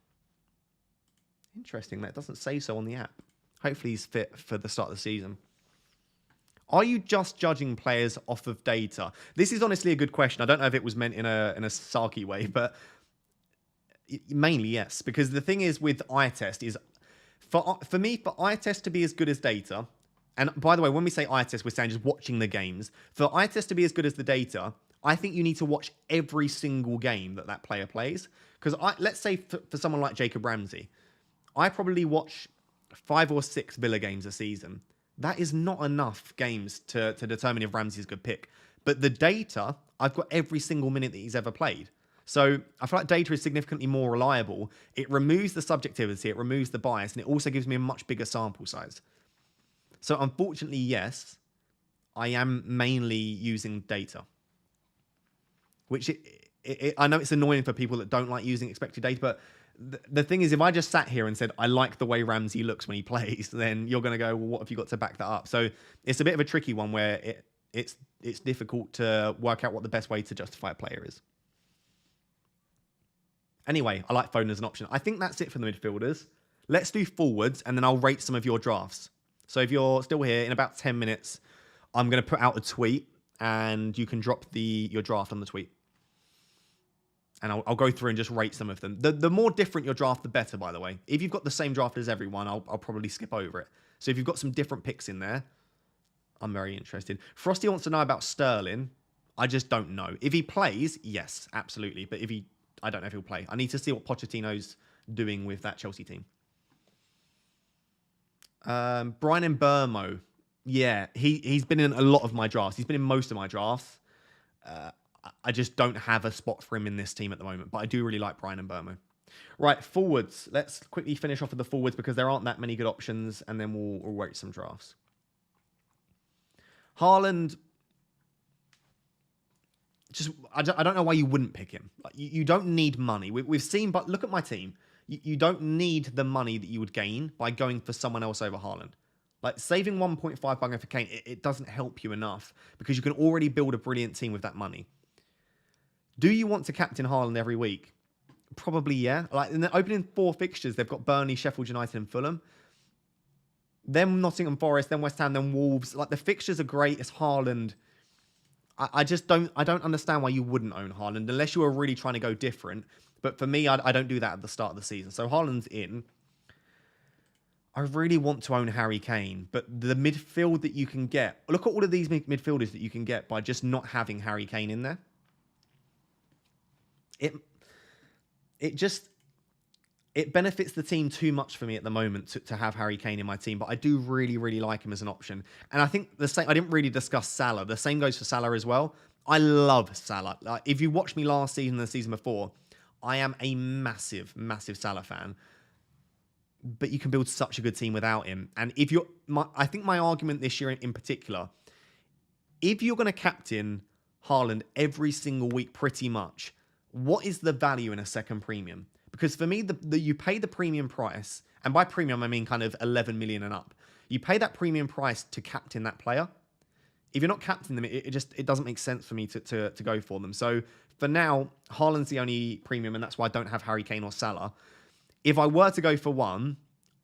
S1: Interesting. That doesn't say so on the app. Hopefully he's fit for the start of the season. Are you just judging players off of data? This is honestly a good question. I don't know if it was meant in a sarky way, but mainly yes. Because the thing is with eye test is, for me, for eye test to be as good as data, and by the way, when we say eye test, we're saying just watching the games. For eye test to be as good as the data, I think you need to watch every single game that player plays. Because let's say for someone like Jacob Ramsey, I probably watch 5 or 6 Villa games a season. That is not enough games to determine if Ramsey's a good pick. But the data, I've got every single minute that he's ever played. So I feel like data is significantly more reliable. It removes the subjectivity, it removes the bias, and it also gives me a much bigger sample size. So unfortunately, yes, I am mainly using data. Which I know it's annoying for people that don't like using expected data, but the thing is, if I just sat here and said, I like the way Ramsey looks when he plays, then you're going to go, well, what have you got to back that up? So it's a bit of a tricky one where it's difficult to work out what the best way to justify a player is. Anyway, I like Foden as an option. I think that's it for the midfielders. Let's do forwards, and then I'll rate some of your drafts. So if you're still here, in about 10 minutes, I'm going to put out a tweet, and you can drop your draft on the tweet. And I'll go through and just rate some of them. The more different your draft, the better, by the way. If you've got the same draft as everyone, I'll probably skip over it. So if you've got some different picks in there, I'm very interested. Frosty wants to know about Sterling. I just don't know. If he plays, yes, absolutely. But I don't know if he'll play. I need to see what Pochettino's doing with that Chelsea team. Brian Mbeumo. Yeah, he's been in a lot of my drafts. He's been in most of my drafts. I just don't have a spot for him in this team at the moment, but I do really like Brian Mbeumo. Right, forwards. Let's quickly finish off with the forwards because there aren't that many good options, and then we'll rate some drafts. Haaland, I don't know why you wouldn't pick him. Like, you don't need money. We've seen, but look at my team. You don't need the money that you would gain by going for someone else over Haaland. Like, saving 1.5 by going for Kane, it doesn't help you enough because you can already build a brilliant team with that money. Do you want to captain Haaland every week? Probably, yeah. Like, in the opening 4 fixtures, they've got Burnley, Sheffield United, and Fulham. Then Nottingham Forest, then West Ham, then Wolves. Like, the fixtures are great. It's Haaland. I don't understand why you wouldn't own Haaland unless you were really trying to go different. But for me, I don't do that at the start of the season. So Haaland's in. I really want to own Harry Kane, but the midfield that you can get, look at all of these midfielders that you can get by just not having Harry Kane in there. It benefits the team too much for me at the moment to have Harry Kane in my team, but I do really, really like him as an option. And I think the same, I didn't really discuss Salah. The same goes for Salah as well. I love Salah. Like, if you watched me last season and the season before, I am a massive, massive Salah fan. But you can build such a good team without him. And I think my argument this year in particular, if you're going to captain Haaland every single week pretty much, what is the value in a second premium? Because for me, you pay the premium price, and by premium, I mean kind of 11 million and up. You pay that premium price to captain that player. If you're not captaining them, it doesn't make sense for me to go for them. So for now, Haaland's the only premium, and that's why I don't have Harry Kane or Salah. If I were to go for one,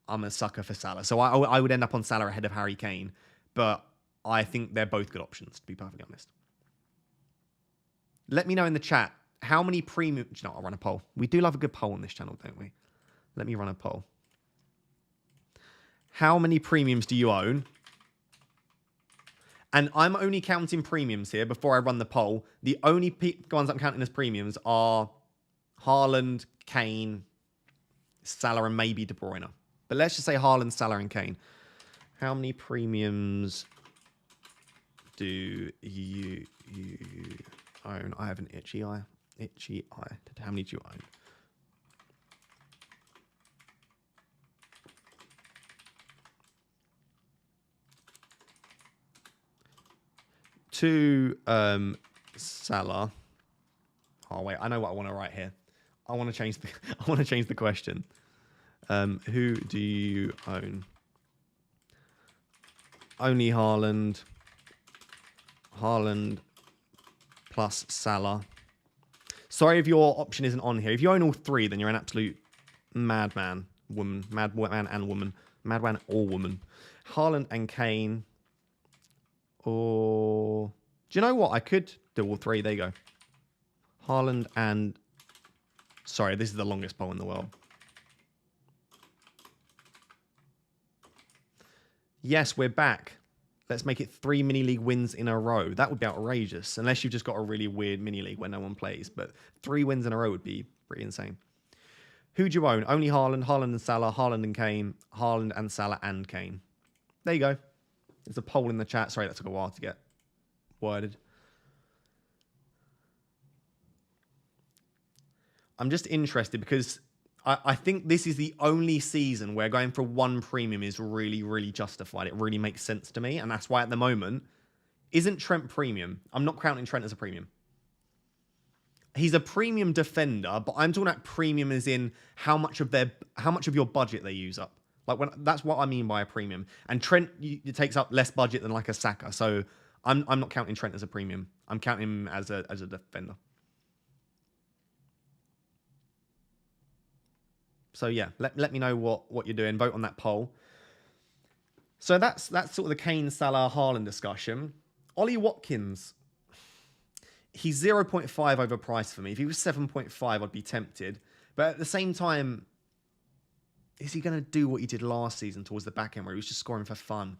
S1: I'm a sucker for Salah. So I would end up on Salah ahead of Harry Kane, but I think they're both good options, to be perfectly honest. Let me know in the chat, how many premium... Do you know what? I'll run a poll. We do love a good poll on this channel, don't we? Let me run a poll. How many premiums do you own? And I'm only counting premiums here before I run the poll. The only ones I'm counting as premiums are Haaland, Kane, Salah, and maybe De Bruyne. But let's just say Haaland, Salah, and Kane. How many premiums do you own? I have an itchy eye. Itchy eye. How many do you own? To Salah. Oh wait, I know what I want to write here. I want to change the question. Who do you own? Only Haaland. Haaland plus Salah. Sorry if your option isn't on here. If you own all 3, then you're an absolute madman. woman, madman and woman, madman or woman. Haaland and Kane. Or do you know what? I could do all three. There you go. Haaland and... Sorry, this is the longest poll in the world. Yes, we're back. Let's make it 3 mini-league wins in a row. That would be outrageous, unless you've just got a really weird mini-league where no one plays. But 3 wins in a row would be pretty insane. Who do you own? Only Haaland, Haaland and Salah, Haaland and Kane, Haaland and Salah and Kane. There you go. There's a poll in the chat. Sorry, that took a while to get worded. I'm just interested because I think this is the only season where going for 1 premium is really, really justified. It really makes sense to me. And that's why at the moment, isn't Trent premium? I'm not counting Trent as a premium. He's a premium defender, but I'm talking about premium as in how much of your budget they use up. Like that's what I mean by a premium. And Trent it takes up less budget than like a Saka. So I'm not counting Trent as a premium. I'm counting him as a defender. So yeah, let me know what you're doing. Vote on that poll. So that's sort of the Kane, Salah, Haaland discussion. Ollie Watkins, he's 0.5 overpriced for me. If he was 7.5, I'd be tempted. But at the same time, is he going to do what he did last season towards the back end where he was just scoring for fun?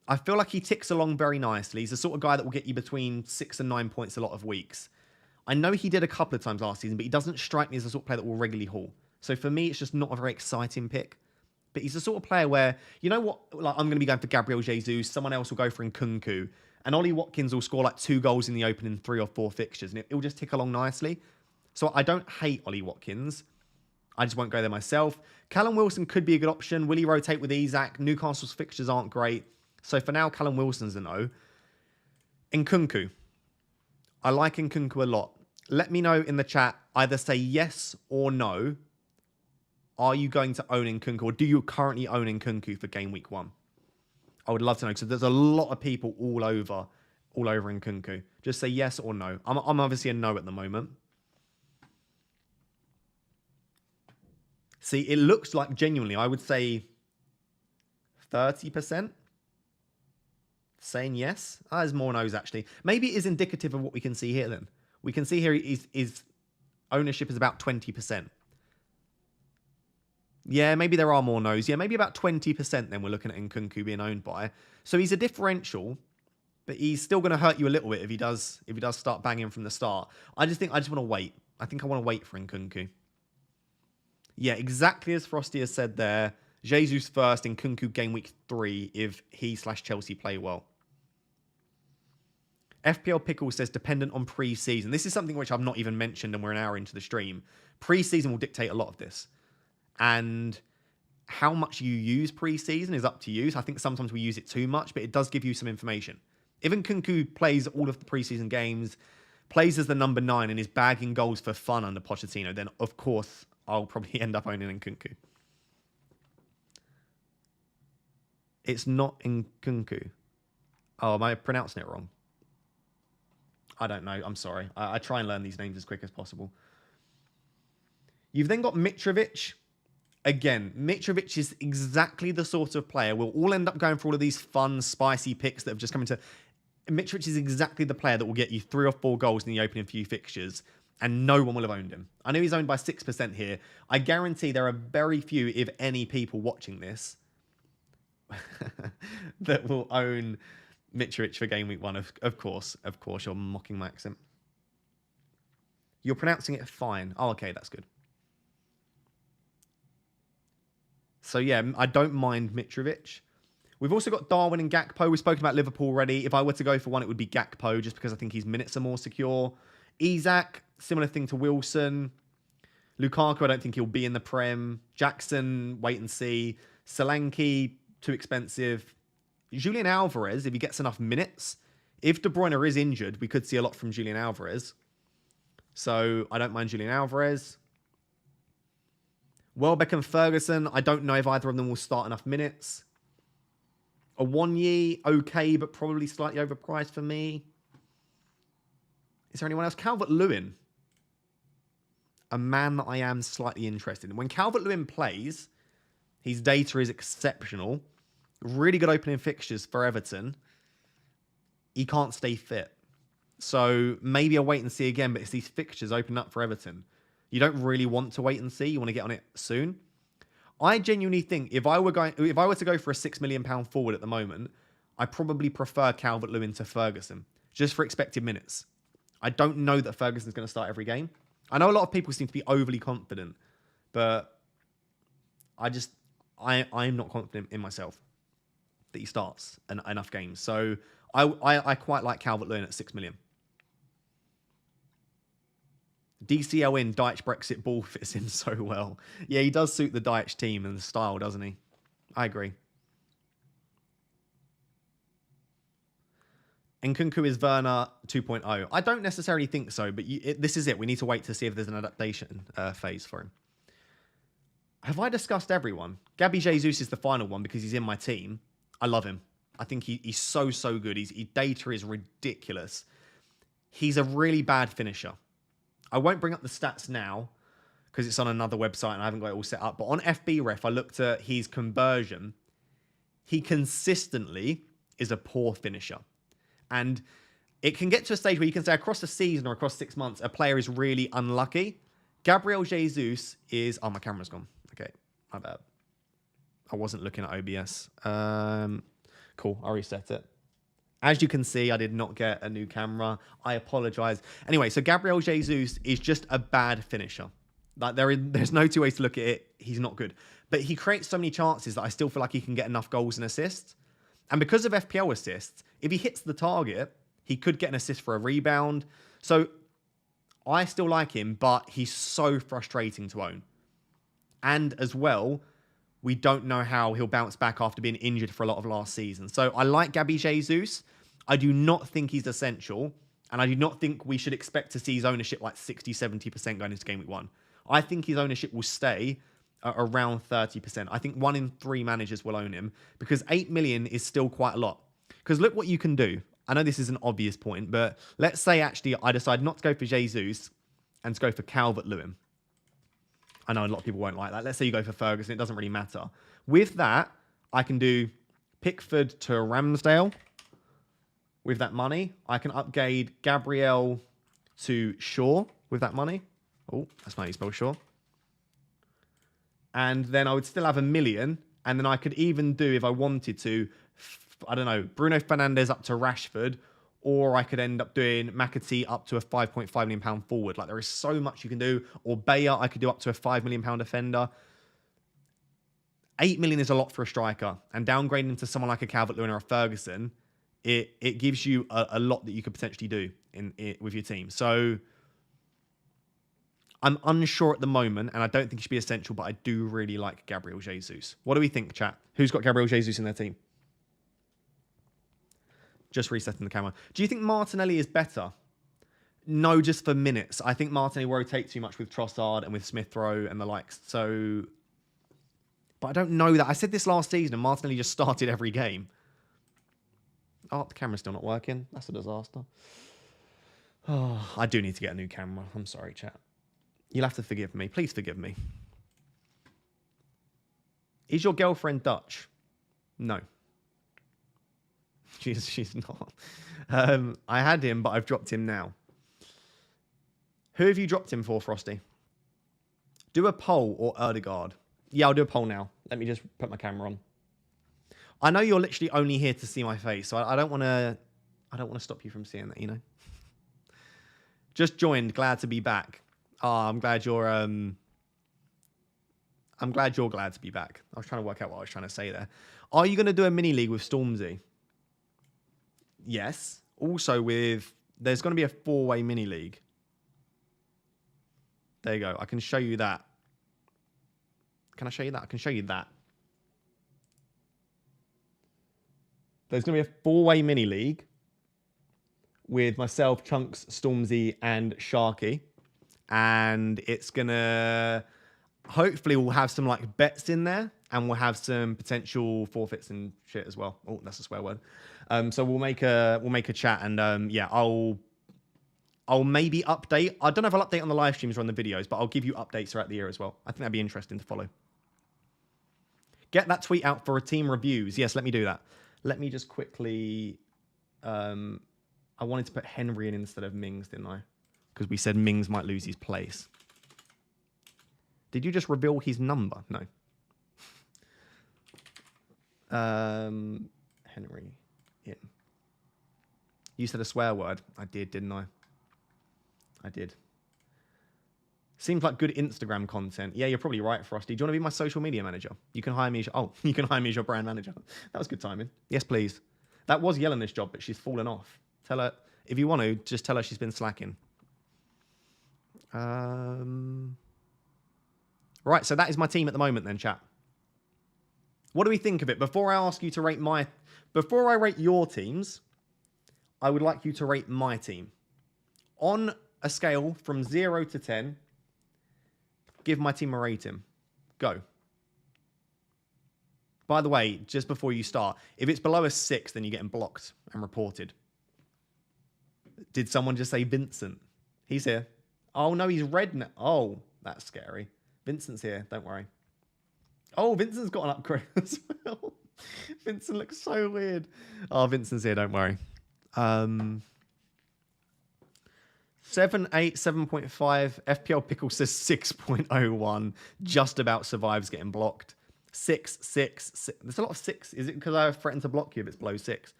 S1: I feel like he ticks along very nicely. He's the sort of guy that will get you between 6 and 9 points a lot of weeks. I know he did a couple of times last season, but he doesn't strike me as the sort of player that will regularly haul. So for me, it's just not a very exciting pick. But he's the sort of player where, you know what, like I'm going to be going for Gabriel Jesus, someone else will go for Nkunku, and Ollie Watkins will score like 2 goals in the opening 3 or 4 fixtures, and it will just tick along nicely. So I don't hate Ollie Watkins. I just won't go there myself. Callum Wilson could be a good option. Will he rotate with Isak? Newcastle's fixtures aren't great. So for now, Callum Wilson's a no. Nkunku. I like Nkunku a lot. Let me know in the chat, either say yes or no. Are you going to own Nkunku, or do you currently own Nkunku for game week 1? I would love to know, because there's a lot of people all over Nkunku. Just say yes or no. I'm obviously a no at the moment. See, it looks like genuinely, I would say 30% saying yes. There's more no's actually. Maybe it is indicative of what we can see here then. We can see here is ownership is about 20%. Yeah, maybe there are more no's. Yeah, maybe about 20% then we're looking at Nkunku being owned by. So he's a differential, but he's still going to hurt you a little bit if he does start banging from the start. I just want to wait. I think I want to wait for Nkunku. Yeah, exactly as Frosty has said there. Jesus first, Nkunku game week 3 if he/Chelsea play well. FPL Pickle says dependent on pre-season. This is something which I've not even mentioned and we're an hour into the stream. Pre-season will dictate a lot of this. And how much you use pre-season is up to you. So I think sometimes we use it too much, but it does give you some information. If Nkunku plays all of the pre-season games, plays as the number 9 and is bagging goals for fun under Pochettino, then of course I'll probably end up owning Nkunku. It's not Nkunku. Oh, am I pronouncing it wrong? I don't know. I'm sorry. I try and learn these names as quick as possible. You've then got Mitrovic. Again, Mitrovic is exactly the sort of player. We'll all end up going for all of these fun, spicy picks that have just come into... Mitrovic is exactly the player that will get you 3 or 4 goals in the opening few fixtures, and no one will have owned him. I know he's owned by 6% here. I guarantee there are very few, if any, people watching this that will own Mitrovic for game week 1. Of course, you're mocking my accent. You're pronouncing it fine. Oh, okay, that's good. So yeah, I don't mind Mitrovic. We've also got Darwin and Gakpo. We've spoken about Liverpool already. If I were to go for one, it would be Gakpo, just because I think his minutes are more secure. Isak, similar thing to Wilson. Lukaku, I don't think he'll be in the Prem. Jackson, wait and see. Solanke, too expensive. Julian Alvarez, if he gets enough minutes. If De Bruyne is injured, we could see a lot from Julian Alvarez. So I don't mind Julian Alvarez. Welbeck and Ferguson, I don't know if either of them will start enough minutes. Awoniyi, okay, but probably slightly overpriced for me. Is there anyone else? Calvert-Lewin. A man that I am slightly interested in. When Calvert-Lewin plays, His data is exceptional. Really good opening fixtures for Everton. He can't stay fit. So maybe I'll wait and see again, but it's these fixtures open up for Everton. You don't really want to wait and see. You want to get on it soon. I genuinely think if I were to go for a £6 million forward at the moment, I probably prefer Calvert-Lewin to Ferguson, just for expected minutes. I don't know that Ferguson's going to start every game. I know a lot of people seem to be overly confident, but I'm not confident in myself that he starts enough games. So I quite like Calvert-Lewin at 6 million. DCL in Dyche Brexit ball fits him so well. Yeah, he does suit the Dyche team and the style, doesn't he? I agree. Nkunku is Werner 2.0. I don't necessarily think so, but this is it. We need to wait to see if there's an adaptation phase for him. Have I discussed everyone? Gabby Jesus is the final one because he's in my team. I love him. I think he's so good. His data is ridiculous. He's a really bad finisher. I won't bring up the stats now because it's on another website and I haven't got it all set up. But on FBref, I looked at his conversion. He consistently is a poor finisher. And it can get to a stage where you can say across the season or across 6 months, a player is really unlucky. Gabriel Jesus is... Oh, my camera's gone. Okay, my bad. I wasn't looking at OBS. Cool, I'll reset it. As you can see, I did not get a new camera. I apologize. Anyway, so Gabriel Jesus is just a bad finisher. Like there's no two ways to look at it. He's not good. But he creates so many chances that I still feel like he can get enough goals and assists. And because of FPL assists, if he hits the target, he could get an assist for a rebound. So I still like him, but he's so frustrating to own. And as well, we don't know how he'll bounce back after being injured for a lot of last season. So I like Gabby Jesus. I do not think he's essential. And I do not think we should expect to see his ownership like 60-70% going into game week 1. I think his ownership will stay at around 30%. I think 1 in 3 managers will own him because 8 million is still quite a lot. Because look what you can do. I know this is an obvious point, but let's say actually I decide not to go for Jesus and to go for Calvert-Lewin. I know a lot of people won't like that. Let's say you go for Ferguson. It doesn't really matter. With that, I can do Pickford to Ramsdale. With that money, I can upgrade Gabriel to Shaw with that money. Oh, that's not how you spell Shaw. And then I would still have 1 million. And then I could even do, if I wanted to, I don't know, Bruno Fernandes up to Rashford. Or I could end up doing McAtee up to a £5.5 million forward. Like, there is so much you can do. Or Bayer, I could do up to a £5 million defender. 8 million is a lot for a striker. And downgrading to someone like a Calvert-Lewin or a Ferguson, it gives you a lot that you could potentially do with your team. So I'm unsure at the moment, and I don't think it should be essential, but I do really like Gabriel Jesus. What do we think, chat? Who's got Gabriel Jesus in their team? Just resetting the camera. Do you think Martinelli is better? No, just for minutes. I think Martinelli rotates too much with Trossard and with Smith Rowe and the likes. So, but I don't know that. I said this last season and Martinelli just started every game. Oh, the camera's still not working. That's a disaster. Oh, I do need to get a new camera. I'm sorry, chat. You'll have to forgive me. Please forgive me. Is your girlfriend Dutch? No. She's not. I had him, but I've dropped him now. Who have you dropped him for, Frosty? Do a poll or Erdegaard. Yeah, I'll do a poll now. Let me just put my camera on. I know you're literally only here to see my face, so I don't want to stop you from seeing that, you know. Just joined. Glad to be back. I'm glad you're glad to be back. I was trying to work out what I was trying to say there. Are you going to do a mini league with Stormzy? Yes. Also there's going to be a 4-way mini league. There you go. I can show you that. Can I show you that? I can show you that. There's going to be a 4-way mini league with myself, Chunks, Stormzy, and Sharky. And it's going to... Hopefully we'll have some like bets in there. And we'll have some potential forfeits and shit as well. Oh, that's a swear word. So we'll make a chat and yeah, I'll maybe update. I don't know if I'll update on the live streams or on the videos, but I'll give you updates throughout the year as well. I think that'd be interesting to follow. Get that tweet out for a team reviews. Yes, let me do that. Let me just quickly... I wanted to put Henry in instead of Mings, didn't I? Because we said Mings might lose his place. Did you just reveal his number? No. Henry in. You said a swear word. I did, didn't I? I did. Seems like good Instagram content. Yeah, you're probably right, Frosty. Do you want to be my social media manager? You can hire me as you can hire me as your brand manager. That was good timing. Yes, please. That was Yelena's job, but she's fallen off. Tell her, if you want to, just tell her she's been slacking. Right, so that is my team at the moment then, chat. What do we think of it? Before I ask you to rate before I rate your teams, I would like you to rate my team. On a scale from 0 to 10, give my team a rating. Go. By the way, just before you start, if it's below a 6, then you're getting blocked and reported. Did someone just say Vincent? He's here. Oh, no, he's red now. Oh, that's scary. Vincent's here. Don't worry. Oh, Vincent's got an upgrade as well. Vincent looks so weird. Oh, Vincent's here. Don't worry. 7, 8, 7.5. FPL Pickle says 6.01. Just about survives getting blocked. 6, 6, 6. There's a lot of 6. Is it because I threatened to block you if it's below 6?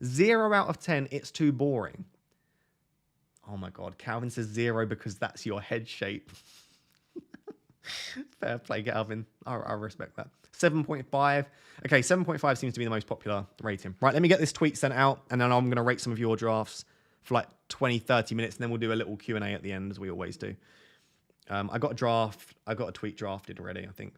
S1: 0 out of 10. It's too boring. Oh my God. Calvin says 0 because that's your head shape. Fair play, Calvin. I respect that. 7.5. Okay, 7.5 seems to be the most popular rating. Right, let me get this tweet sent out, and then I'm going to rate some of your drafts for like 20, 30 minutes, and then we'll do a little Q&A at the end, as we always do. I got a tweet drafted already, I think.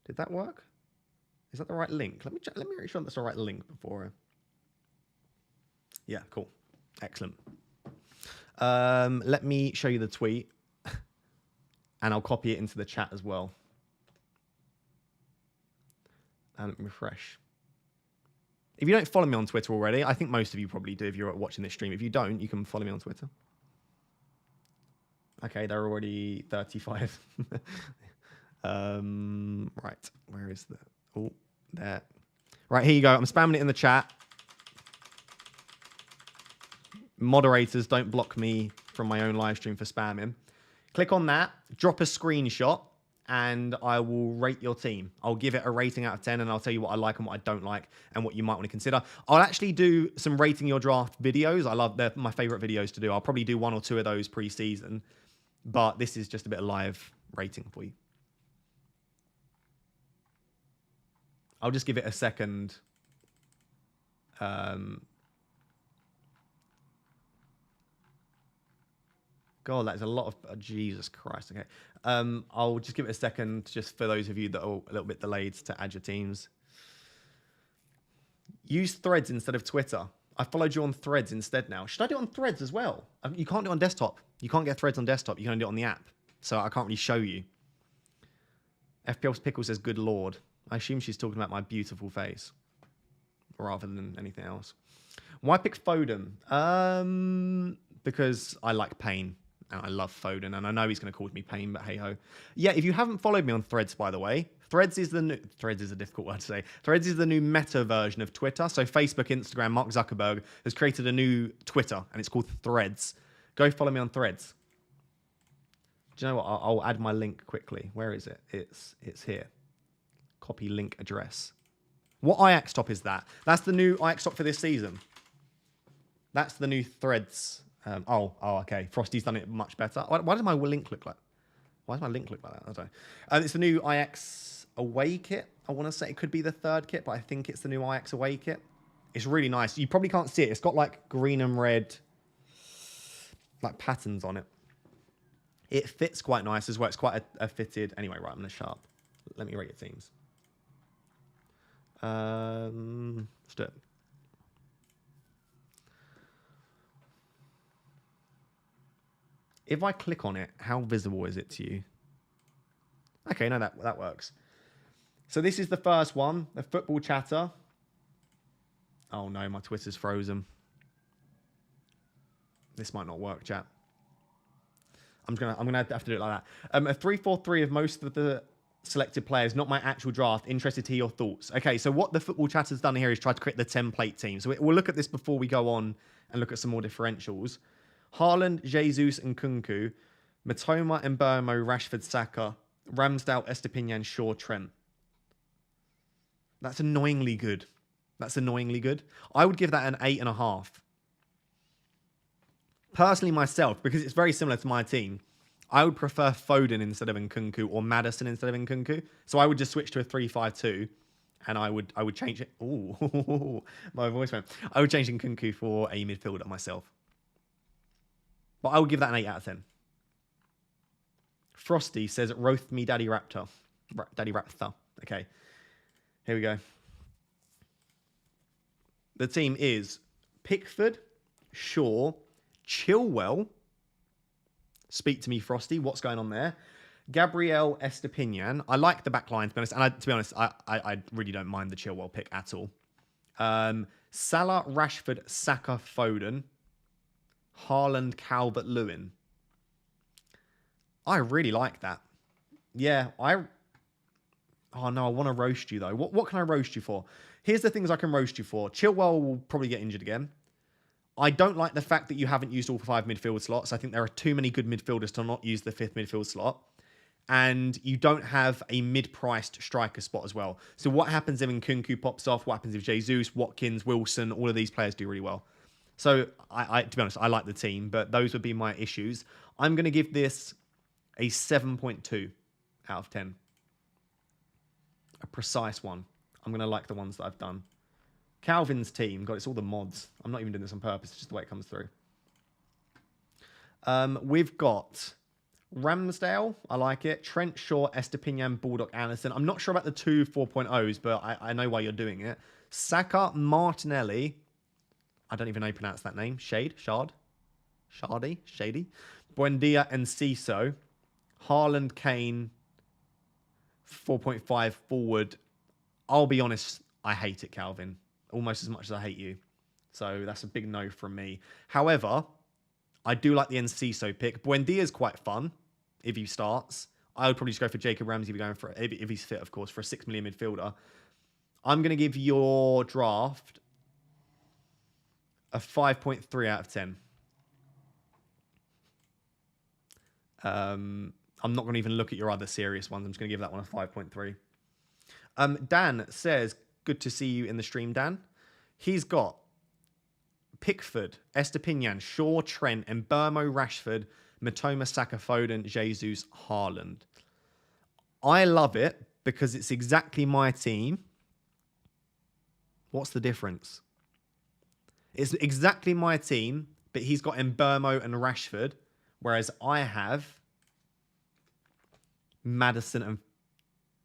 S1: Did that work? Is that the right link? Let me check, let me make sure that's the right link before. Yeah, cool. Excellent. Let me show you the tweet and I'll copy it into the chat as well. Let me refresh. If you don't follow me on Twitter already, I think most of you probably do if you're watching this stream. If you don't, you can follow me on Twitter. Okay, they're already 35. Right, where is the... Oh, there. Right, here you go. I'm spamming it in the chat. Moderators, don't block me from my own live stream for spamming. Click on that, drop a screenshot, and I will rate your team. I'll give it a rating out of 10, and I'll tell you what I like and what I don't like, and what you might want to consider. I'll actually do some rating your draft videos. They're my favorite videos to do. I'll probably do 1 or 2 of those pre-season, but this is just a bit of live rating for you. I'll just give it a second. God, that is a lot of... Jesus Christ, okay. I'll just give it a second just for those of you that are a little bit delayed to add your teams. Use Threads instead of Twitter. I followed you on Threads instead now. Should I do it on Threads as well? You can't do it on desktop. You can't get Threads on desktop. You can only do it on the app. So I can't really show you. FPL Pickle says, good lord. I assume she's talking about my beautiful face rather than anything else. Why pick Foden? Because I like pain and I love Foden, and I know he's going to cause me pain, but hey ho. Yeah, if you haven't followed me on Threads, by the way, Threads is a difficult word to say. Threads is the new meta version of Twitter. So Facebook, Instagram, Mark Zuckerberg has created a new Twitter, and it's called Threads. Go follow me on Threads. Do you know what? I'll add my link quickly. Where is it? It's here. Copy link address. What Ajax top is that? That's the new Ajax top for this season. That's the new Threads. Okay. Frosty's done it much better. Why does my link look like? Why does my link look like that? I don't know. It's the new Ajax away kit. I want to say it could be the 3rd kit, but I think it's the new Ajax away kit. It's really nice. You probably can't see it. It's got like green and red like patterns on it. It fits quite nice as well. It's quite a fitted... Anyway, right, I'm going to sharp. Let me rate your teams. Let's do it. If I click on it, how visible is it to you? Okay, no, that works. So this is the first one, the football chatter. Oh no, my Twitter's frozen. This might not work, chat. I'm gonna have to do it like that. A 3-4-3 of most of the selected players, not my actual draft. Interested to hear your thoughts. Okay, so what the football chat has done here is try to create the template team. So we'll look at this before we go on and look at some more differentials. Haaland, Jesus, and Kunku, Matoma, Mbeumo, Rashford, Saka, Ramsdale, Estepinian, Shaw, Trent. That's annoyingly good. That's annoyingly good. I would give that an 8.5. Personally, myself, because it's very similar to my team, I would prefer Foden instead of Nkunku or Maddison instead of Nkunku. So I would just switch to a 3-5-2 and I would change it. Ooh, my voice went. I would change Nkunku for a midfielder myself. But I would give that an 8 out of 10. Frosty says, roast me Daddy Raptor. Daddy Raptor. Okay. Here we go. The team is Pickford, Shaw, Chilwell. Speak to me, Frosty. What's going on there? Gabriel Estepinian. I like the back line, to be honest. And to be honest, I really don't mind the Chilwell pick at all. Salah, Rashford, Saka, Foden. Haaland, Calvert-Lewin. I really like that. Yeah, Oh, no, I want to roast you, though. What can I roast you for? Here's the things I can roast you for. Chilwell will probably get injured again. I don't like the fact that you haven't used all 5 midfield slots. I think there are too many good midfielders to not use the 5th midfield slot. And you don't have a mid-priced striker spot as well. So what happens if Nkunku pops off? What happens if Jesus, Watkins, Wilson, all of these players do really well? So, to be honest, I like the team, but those would be my issues. I'm going to give this a 7.2 out of 10. A precise one. I'm going to like the ones that I've done. Calvin's team. God, it's all the mods. I'm not even doing this on purpose. It's just the way it comes through. We've got Ramsdale. I like it. Trent, Shaw, Estepinian, Baldock, Anderson. I'm not sure about the 2 4.0s, but I know why you're doing it. Saka, Martinelli. I don't even know how you pronounce that name. Shady. Buendia and Ciso. Haaland, Kane. 4.5 forward. I'll be honest, I hate it, Calvin. Almost as much as I hate you. So that's a big no from me. However, I do like the Enciso pick. Buendia is quite fun if he starts. I would probably just go for Jacob Ramsey if he's fit, of course, for a 6 million midfielder. I'm going to give your draft a 5.3 out of 10. I'm not going to even look at your other serious ones. I'm just going to give that one a 5.3. Dan says, good to see you in the stream, Dan. He's got Pickford, Estepinian, Shaw, Trent, Mbeumo, Rashford, Matoma, Saka, Foden, Jesus, Haaland. I love it because it's exactly my team. What's the difference? It's exactly my team, but he's got Mbeumo and Rashford, whereas I have Maddison and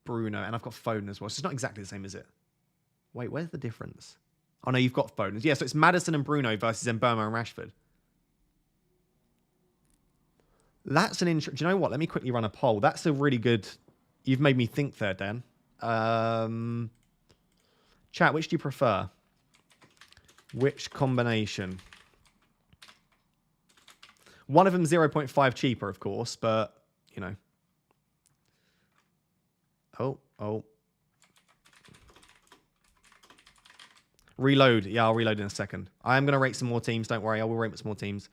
S1: Bruno, and I've got Foden as well. So it's not exactly the same, is it? Wait, where's the difference? Oh, no, you've got Foden. Yeah, so it's Maddison and Bruno versus Mbeumo and Rashford. That's an interesting... Do you know what? Let me quickly run a poll. That's a really good... You've made me think there, Dan. Chat, which do you prefer? Which combination? One of them 0.5 cheaper, of course, but, you know. Oh. Reload. Yeah, I'll reload in a second. I am going to rate some more teams. Don't worry, I will rate some more teams.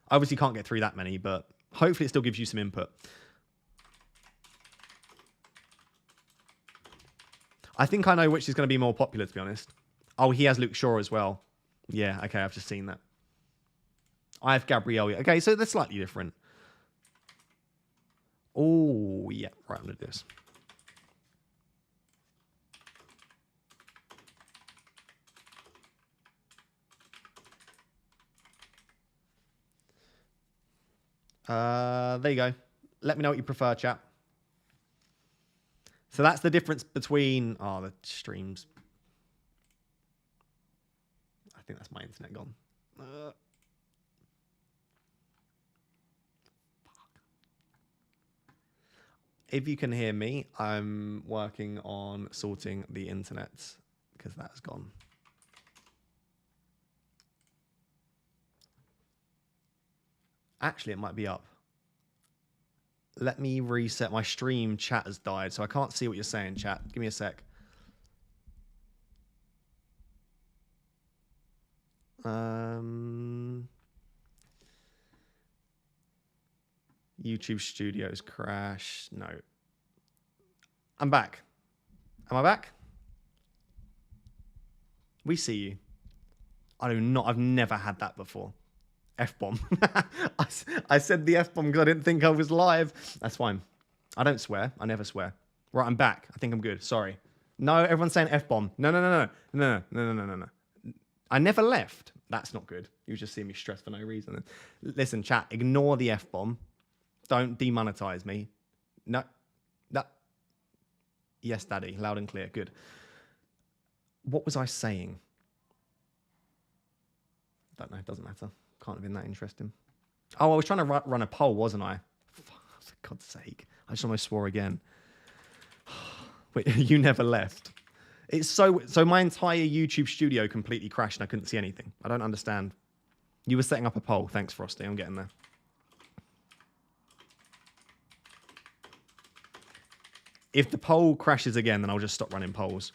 S1: I obviously can't get through that many, but hopefully it still gives you some input. I think I know which is going to be more popular, to be honest. Oh, he has Luke Shaw as well. Yeah, okay, I've just seen that. I have Gabriel. Okay, so they're slightly different. Oh, yeah. Right, I'm going to do this. There you go. Let me know what you prefer, chat. So that's the difference between... Oh, the streams. I think that's my internet gone. If you can hear me, I'm working on sorting the internet because that's gone. Actually, it might be up. Let me reset. My stream chat has died, so I can't see what you're saying, chat. Give me a sec. YouTube Studios crash. No. I'm back. Am I back? We see you. I do not. I've never had that before. F-bomb. I said the F-bomb because I didn't think I was live. That's fine. I don't swear. I never swear. Right, I'm back. I think I'm good. Sorry. No, everyone's saying F-bomb. No. I never left. That's not good. You just see me stressed for no reason. Listen, chat, ignore the F-bomb. Don't demonetize me. No. Yes, daddy. Loud and clear. Good. What was I saying? Don't know. It doesn't matter. Can't have been that interesting. Oh, I was trying to run a poll, wasn't I? For God's sake. I just almost swore again. Wait, you never left. It's so my entire YouTube studio completely crashed and I couldn't see anything. I don't understand. You were setting up a poll. Thanks, Frosty. I'm getting there. If the poll crashes again, then I'll just stop running polls.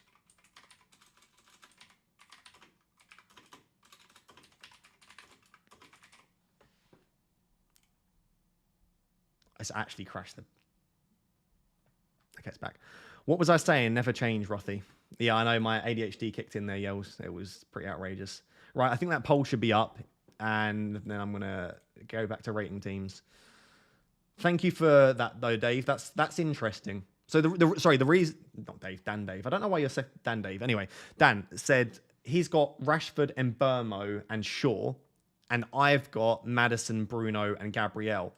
S1: It's actually crashed. Okay, it's back. What was I saying? Never change, Rothy. Yeah, I know my ADHD kicked in there. Yeah, it was pretty outrageous. Right, I think that poll should be up, and then I'm gonna go back to rating teams. Thank you for that, though, Dave. That's interesting. So the reason, not Dave, Dan Dave. I don't know why you're saying Dan Dave. Anyway, Dan said he's got Rashford and Burmo and Shaw, and I've got Maddison, Bruno, and Gabriel.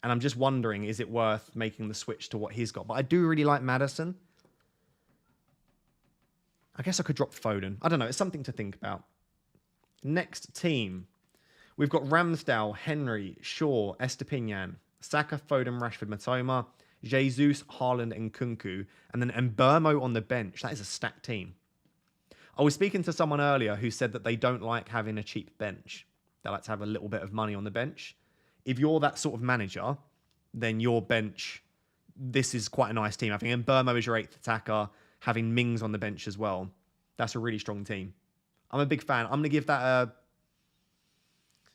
S1: And I'm just wondering, is it worth making the switch to what he's got? But I do really like Maddison. I guess I could drop Foden. I don't know. It's something to think about. Next team. We've got Ramsdale, Henry, Shaw, Estepinian, Saka, Foden, Rashford, Matoma, Jesus, Haaland, and Kunku. And then Mbermo on the bench. That is a stacked team. I was speaking to someone earlier who said that they don't like having a cheap bench. They like to have a little bit of money on the bench. If you're that sort of manager, then your bench, this is quite a nice team. I think Mbermo is your 8th attacker, having Mings on the bench as well. That's a really strong team. I'm a big fan. I'm going to give that a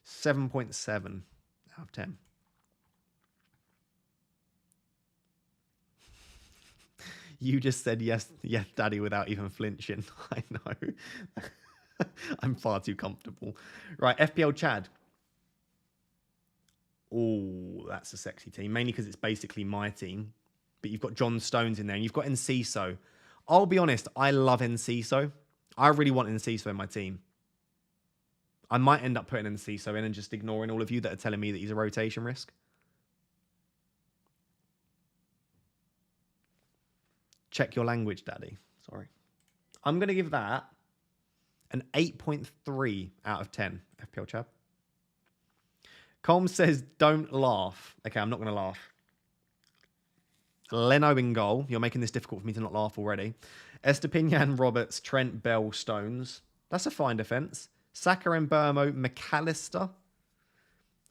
S1: 7.7 out of 10. You just said yes, daddy, without even flinching. I know. I'm far too comfortable. Right, FPL Chad. Oh, that's a sexy team. Mainly because it's basically my team. But you've got John Stones in there and you've got Enciso. I'll be honest, I love Enciso. I really want Enciso in my team. I might end up putting Enciso in and just ignoring all of you that are telling me that he's a rotation risk. Check your language, daddy. Sorry. I'm going to give that an 8.3 out of 10, FPL Chad. Colm says, don't laugh. Okay, I'm not going to laugh. Leno in goal. You're making this difficult for me to not laugh already. Estepinian, Roberts, Trent, Bell, Stones. That's a fine defence. Saka and Burmo, McAllister.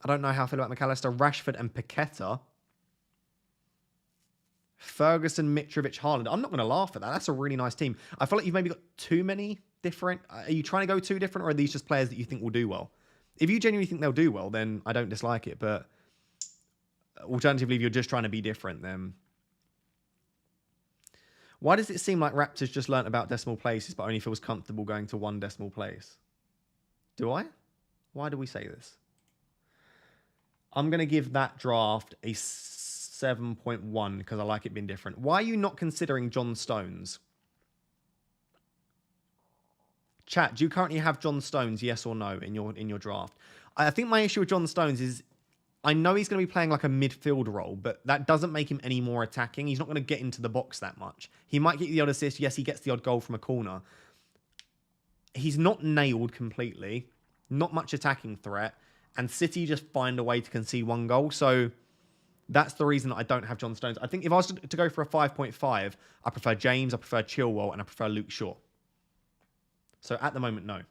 S1: I don't know how I feel about McAllister. Rashford and Paqueta. Ferguson, Mitrovic, Haaland. I'm not going to laugh at that. That's a really nice team. I feel like you've maybe got too many different... Are you trying to go too different, or are these just players that you think will do well? If you genuinely think they'll do well, then I don't dislike it. But alternatively, if you're just trying to be different, then... Why does it seem like Raptors just learnt about decimal places but only feels comfortable going to one decimal place? Do I? Why do we say this? I'm going to give that draft a 7.1 because I like it being different. Why are you not considering John Stones? Chat, do you currently have John Stones, yes or no, in your draft? I think my issue with John Stones is I know he's going to be playing like a midfield role, but that doesn't make him any more attacking. He's not going to get into the box that much. He might get the odd assist. Yes, he gets the odd goal from a corner. He's not nailed completely. Not much attacking threat. And City just find a way to concede one goal. So that's the reason that I don't have John Stones. I think if I was to go for a 5.5, I prefer James, I prefer Chilwell, and I prefer Luke Shaw. So at the moment, no.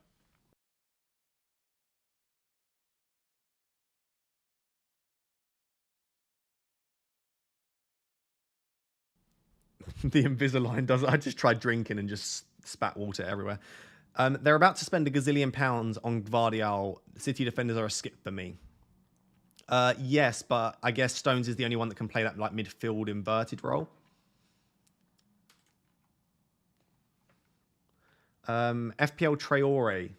S1: The Invisalign does. I just tried drinking and just spat water everywhere. They're about to spend £1 gazillion on Gvardiol. City defenders are a skip for me. Yes, but I guess Stones is the only one that can play that like midfield inverted role. FPL Traore.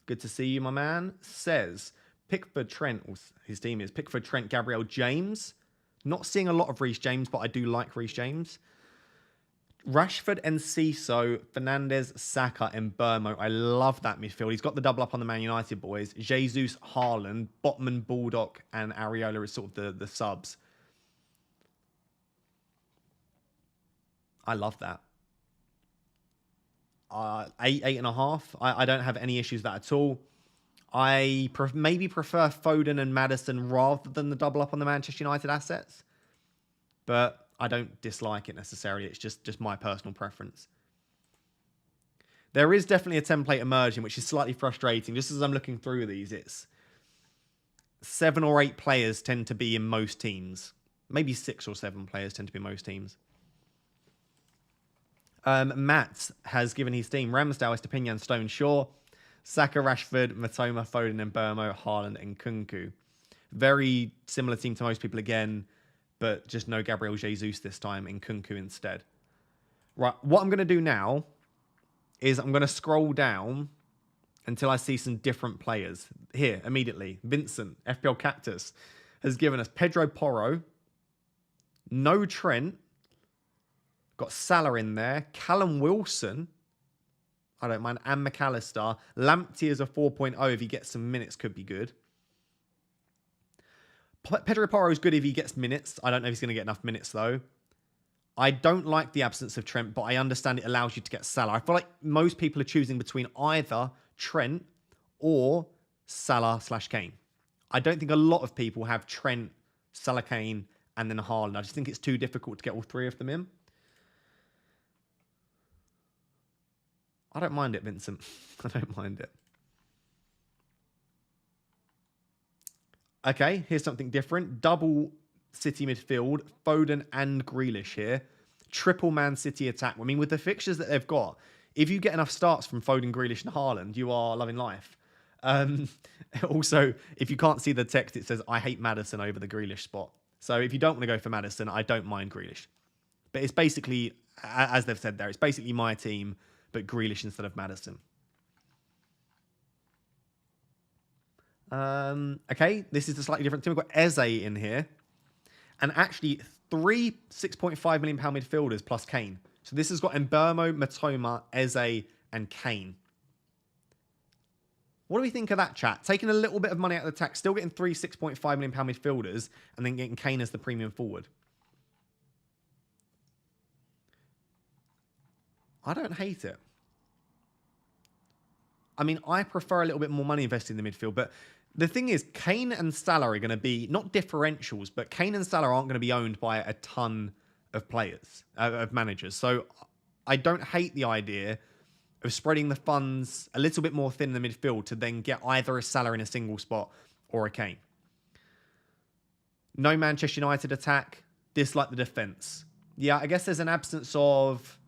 S1: Good to see you, my man. Says Pickford Trent, his team is Pickford Trent, Gabriel James. Not seeing a lot of Reece James, but I do like Reece James. Rashford and Ciso, Fernandez, Saka, and Burmo. I love that midfield. He's got the double up on the Man United boys. Jesus, Haaland, Botman, Baldock, and Areola is sort of the subs. I love that. 8.5. I don't have any issues with that at all. I maybe prefer Foden and Maddison rather than the double up on the Manchester United assets. But I don't dislike it necessarily. It's just my personal preference. There is definitely a template emerging, which is slightly frustrating. Just as I'm looking through these, it's 7 or 8 players tend to be in most teams. Maybe 6 or 7 players tend to be in most teams. Matt has given his team Ramsdale, Estepinian, Stone, Shaw, Saka, Rashford, Matoma, Foden, and Burmo, Haaland, and Kunku. Very similar team to most people again, but just no Gabriel Jesus this time in Kunku instead. Right, what I'm going to do now is I'm going to scroll down until I see some different players. Here, immediately, Vincent, FPL Cactus, has given us Pedro Porro, no Trent, got Salah in there, Callum Wilson, I don't mind, and McAllister. Lamptey is a 4.0. If he gets some minutes, could be good. Pedro Porro is good if he gets minutes. I don't know if he's going to get enough minutes, though. I don't like the absence of Trent, but I understand it allows you to get Salah. I feel like most people are choosing between either Trent or Salah/Kane. I don't think a lot of people have Trent, Salah, Kane, and then Haaland. I just think it's too difficult to get all 3 of them in. I don't mind it, Vincent. I don't mind it. Okay, here's something different. Double City midfield, Foden and Grealish here. Triple Man City attack. I mean, with the fixtures that they've got, if you get enough starts from Foden, Grealish, and Haaland, you are loving life. Also, if you can't see the text, it says, I hate Maddison over the Grealish spot. So if you don't want to go for Maddison, I don't mind Grealish. But it's basically, as they've said there, it's basically my team, but Grealish instead of Maddison. Okay, this is a slightly different team. We've got Eze in here. And actually, 3 £6.5 million midfielders plus Kane. So this has got Mbeumo, Matoma, Eze, and Kane. What do we think of that, chat? Taking a little bit of money out of the tax, still getting 3 £6.5 million midfielders, and then getting Kane as the premium forward. I don't hate it. I mean, I prefer a little bit more money invested in the midfield, but the thing is, Kane and Salah are going to be, not differentials, but Kane and Salah aren't going to be owned by a ton of players, of managers. So I don't hate the idea of spreading the funds a little bit more thin in the midfield to then get either a Salah in a single spot or a Kane. No Manchester United attack, dislike the defence. Yeah, I guess there's an absence of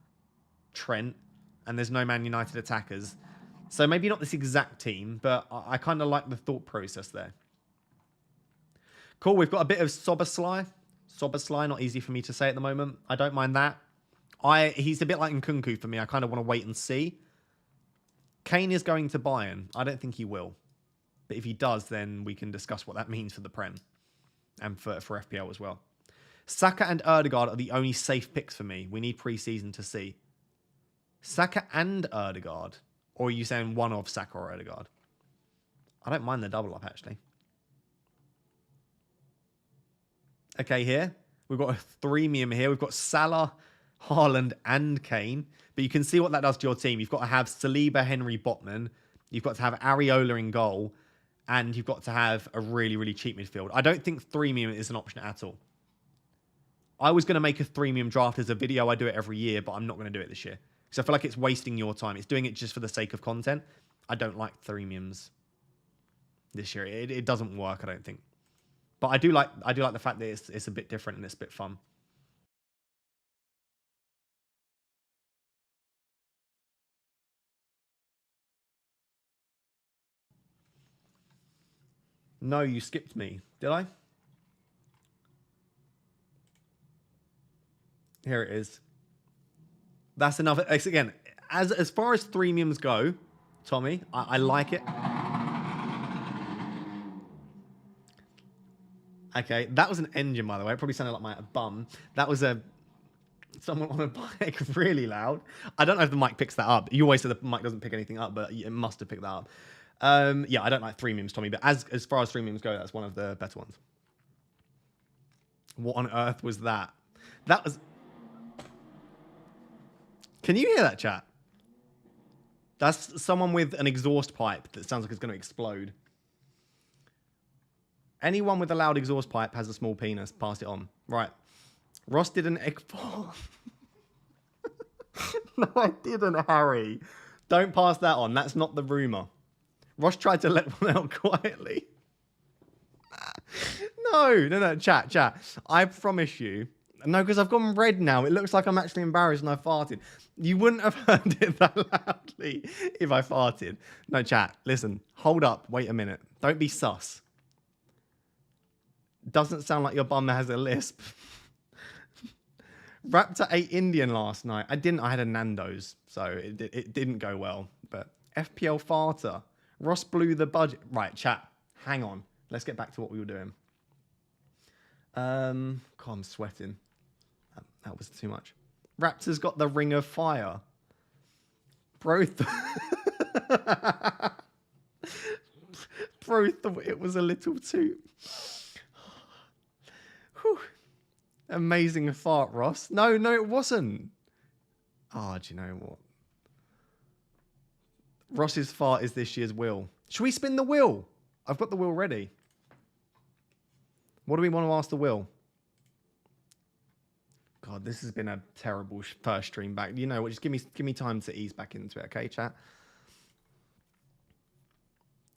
S1: Trent and there's no Man United attackers. So maybe not this exact team, but I kind of like the thought process there. Cool, we've got a bit of Soboslai. Soboslai, not easy for me to say at the moment. I don't mind that. He's a bit like Nkunku for me. I kind of want to wait and see. Kane is going to Bayern. I don't think he will. But if he does, then we can discuss what that means for the Prem. And for FPL as well. Saka and Ødegaard are the only safe picks for me. We need pre-season to see. Saka and Ødegaard. Or are you saying one of Saka or Ødegaard? I don't mind the double up, actually. Okay, here. We've got a threemium here. We've got Salah, Haaland, and Kane. But you can see what that does to your team. You've got to have Saliba, Henry, Botman. You've got to have Areola in goal. And you've got to have a really, really cheap midfield. I don't think threemium is an option at all. I was going to make a threemium draft as a video. I do it every year, but I'm not going to do it this year. Because I feel like it's wasting your time. It's doing it just for the sake of content. I don't like threemiums this year. It doesn't work, I don't think. But I do like the fact that it's a bit different and it's a bit fun.
S2: No, you skipped me. Did I? Here it is. That's another. Again, as far as 3 memes go, Tommy, I like it. Okay, that was an engine, by the way. It probably sounded like my bum. That was someone on a bike really loud. I don't know if the mic picks that up. You always say the mic doesn't pick anything up, but it must have picked that up. Yeah, I don't like 3 memes, Tommy, but as far as 3 memes go, that's one of the better ones. What on earth was that? That was... Can you hear that, chat? That's someone with an exhaust pipe that sounds like it's going to explode. Anyone with a loud exhaust pipe has a small penis. Pass it on. Right. Ross did an egg fall. No, I didn't, Harry. Don't pass that on. That's not the rumour. Ross tried to let one out quietly. No. Chat. I promise you. No, because I've gone red now. It looks like I'm actually embarrassed and I farted. You wouldn't have heard it that loudly if I farted. No, chat. Listen. Hold up. Wait a minute. Don't be sus. Doesn't sound like your bum has a lisp. Raptor ate Indian last night. I didn't. I had a Nando's, so it didn't go well. But FPL farter. Ross blew the budget. Right, chat. Hang on. Let's get back to what we were doing. God, I'm sweating. That was too much. Raptor's got the ring of fire. Bro thought it was a little too... Whew. Amazing fart, Ross. No, it wasn't. Oh, do you know what? Ross's fart is this year's wheel. Should we spin the wheel? I've got the wheel ready. What do we want to ask the wheel? God, this has been a terrible first stream back. You know what? Just give me time to ease back into it, okay, chat?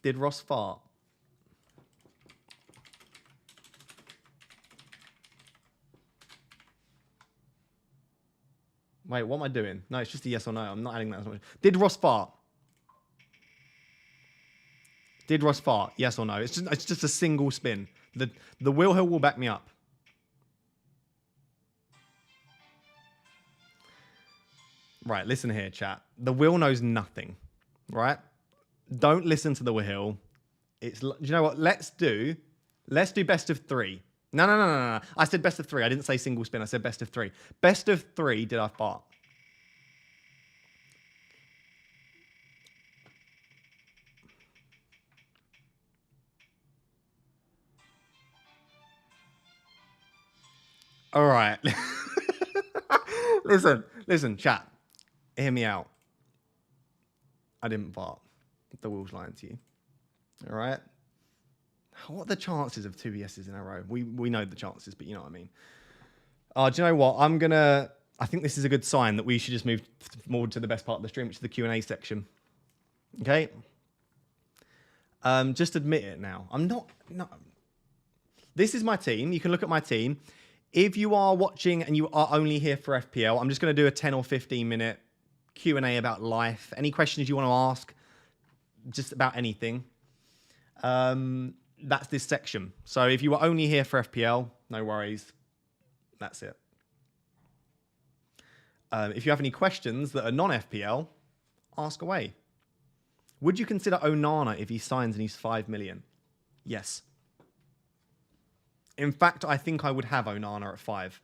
S2: Did Ross fart? Wait, what am I doing? No, it's just a yes or no. I'm not adding that as much. Did Ross fart? Did Ross fart? Yes or no? It's just a single spin. The wheel hill will back me up. Right, listen here, chat. The wheel knows nothing, right? Don't listen to the wheel. Do you know what? Let's do best of 3. No. I said best of 3. I didn't say single spin. I said best of 3. Best of 3, did I fart? All right. Listen, chat. Hear me out. I didn't fart. The wheel's lying to you. All right? What are the chances of 2 yeses in a row? We know the chances, but you know what I mean. Do you know what? I think this is a good sign that we should just move more to the best part of the stream, which is the Q&A section. Okay? Just admit it now. No. This is my team. You can look at my team. If you are watching and you are only here for FPL, I'm just going to do a 10 or 15 minute Q&A about life. Any questions you want to ask, just about anything. That's this section. So if you are only here for FPL, no worries. That's it. If you have any questions that are non-FPL, ask away. Would you consider Onana if he signs and he's 5 million? Yes. In fact, I think I would have Onana at 5.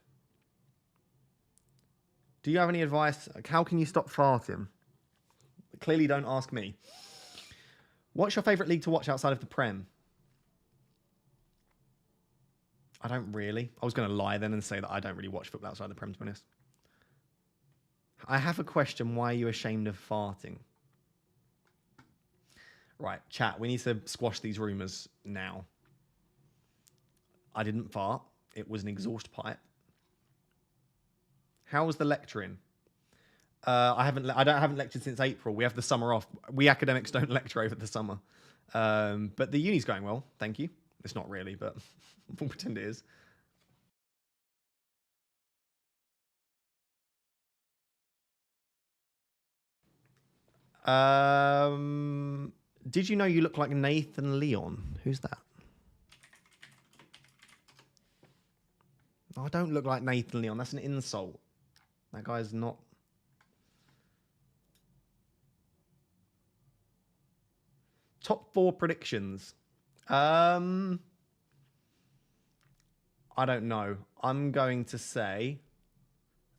S2: Do you have any advice? How can you stop farting? Clearly don't ask me. What's your favourite league to watch outside of the Prem? I don't really. I was going to lie then and say that I don't really watch football outside the Prem, to be honest. I have a question. Why are you ashamed of farting? Right, chat. We need to squash these rumours now. I didn't fart. It was an exhaust pipe. How was the lecturing? I haven't lectured since April. We have the summer off. We academics don't lecture over the summer. But the uni's going well. Thank you. It's not really, but we'll pretend it is. Did you know you look like Nathan Leon? Who's that? Oh, I don't look like Nathan Leon. That's an insult. That guy's not. Top 4 predictions. I don't know. I'm going to say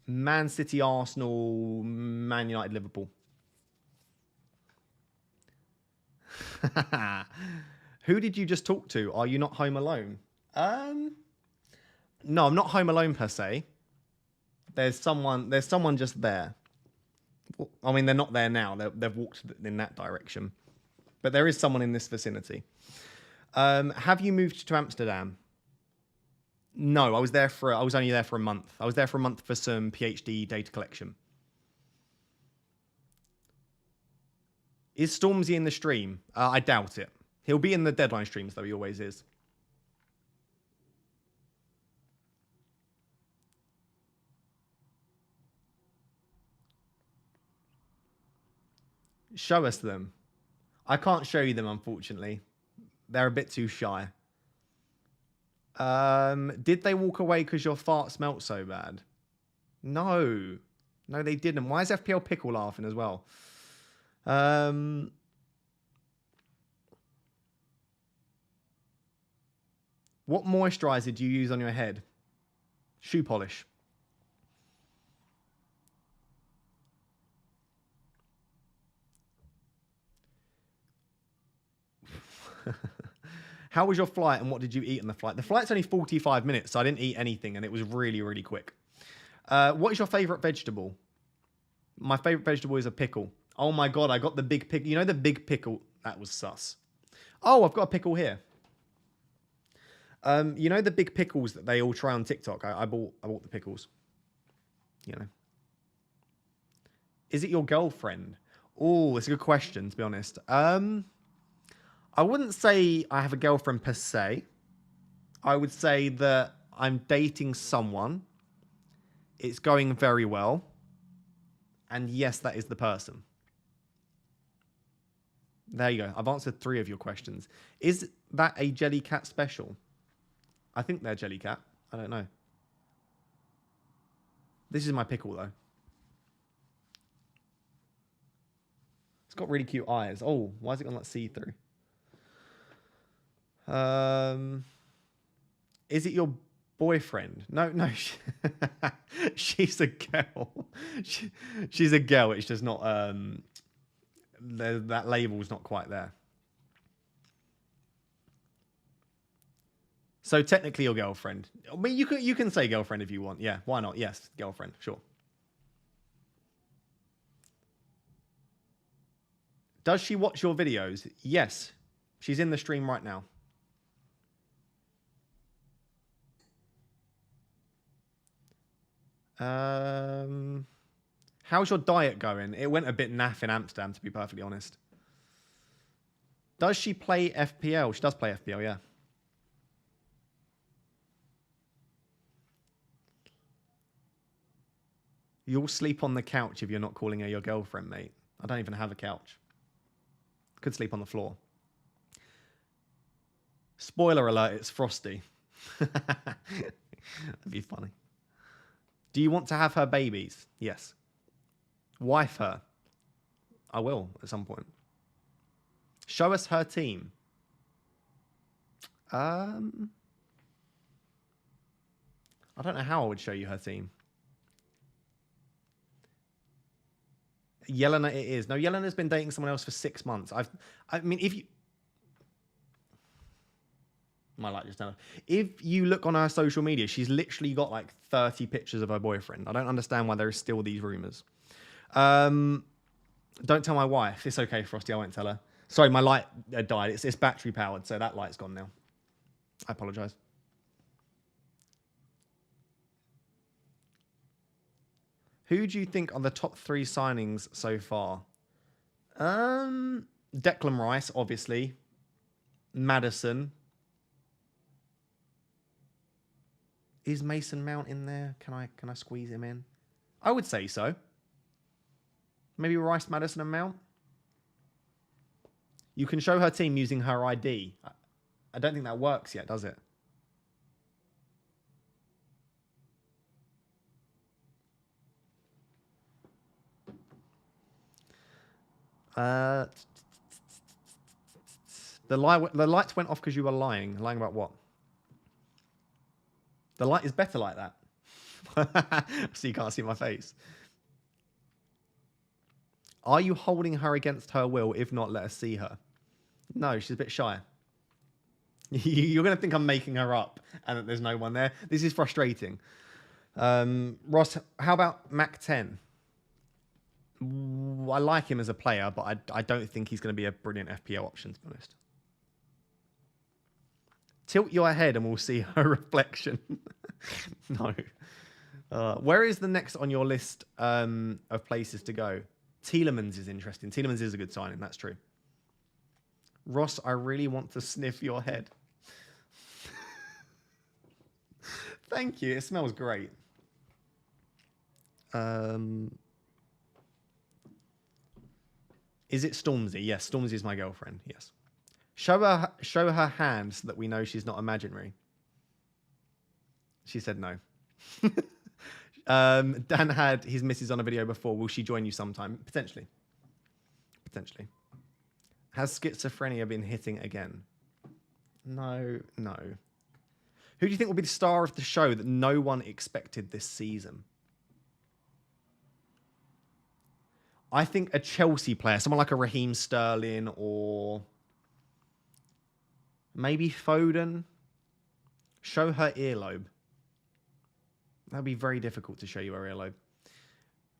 S2: Man City, Arsenal, Man United, Liverpool. Who did you just talk to? Are you not home alone? No, I'm not home alone per se. There's someone just there. I mean, they're not there now. They've walked in that direction. But there is someone in this vicinity. Have you moved to Amsterdam? No, I was only there for a month. I was there for a month for some PhD data collection. Is Stormzy in the stream? I doubt it. He'll be in the deadline streams, though he always is. Show us them. I can't show you them, unfortunately. They're a bit too shy. Did they walk away because your fart smelt so bad? No. No, they didn't. Why is FPL Pickle laughing as well? What moisturizer do you use on your head? Shoe polish. How was your flight and what did you eat on the flight? The flight's only 45 minutes, so I didn't eat anything and it was really, really quick. What is your favourite vegetable? My favourite vegetable is a pickle. Oh my God, I got the big pickle. You know the big pickle? That was sus. Oh, I've got a pickle here. You know the big pickles that they all try on TikTok? I bought the pickles. You know. Is it your girlfriend? Oh, it's a good question, to be honest. I wouldn't say I have a girlfriend per se. I would say that I'm dating someone. It's going very well. And yes, that is the person. There you go. I've answered 3 of your questions. Is that a Jellycat special? I think they're Jellycat. I don't know. This is my pickle, though. It's got really cute eyes. Oh, why is it gone like see-through? Is it your boyfriend? No. She's a girl. She's a girl. It's just not. That label's not quite there. So technically, your girlfriend. I mean, you can say girlfriend if you want. Yeah, why not? Yes, girlfriend. Sure. Does she watch your videos? Yes, she's in the stream right now. How's your diet going? It went a bit naff in Amsterdam, to be perfectly honest. Does she play FPL? She does play FPL, yeah. You'll sleep on the couch if you're not calling her your girlfriend, mate. I don't even have a couch. Could sleep on the floor. Spoiler alert, it's Frosty. That'd be funny. Do you want to have her babies? Yes. Wife her. I will at some point. Show us her team. I don't know how I would show you her team. Yelena it is. No, Yelena's been dating someone else for 6 months. I mean, if you... My light just turned off. If you look on her social media, she's literally got like 30 pictures of her boyfriend. I don't understand why there are still these rumours. Don't tell my wife. It's okay, Frosty. I won't tell her. Sorry, my light died. It's battery powered, so that light's gone now. I apologise. Who do you think are the top 3 signings so far? Declan Rice, obviously. Maddison. Is Mason Mount in there? Can I squeeze him in? I would say so. Maybe Rice, Maddison, and Mount. You can show her team using her ID. I don't think that works yet, does it? Uh, the lights went off because you were lying. Lying about what? The light is better like that. So you can't see my face. Are you holding her against her will? If not, let us see her. No, she's a bit shy. You're going to think I'm making her up and that there's no one there. This is frustrating. Ross, how about Mac 10? I like him as a player, but I don't think he's going to be a brilliant FPL option, to be honest. Tilt your head and we'll see her reflection. No. Where is the next on your list of places to go? Tielemans is interesting. Tielemans is a good signing, that's true. Ross, I really want to sniff your head. Thank you. It smells great. Is it Stormzy? Yes, Stormzy is my girlfriend. Yes. Show her hand so that we know she's not imaginary. She said no. Dan had his missus on a video before. Will she join you sometime? Potentially. Potentially. Has schizophrenia been hitting again? No. Who do you think will be the star of the show that no one expected this season? I think a Chelsea player, someone like a Raheem Sterling or maybe Foden. Show her earlobe. That'd be very difficult to show you her earlobe.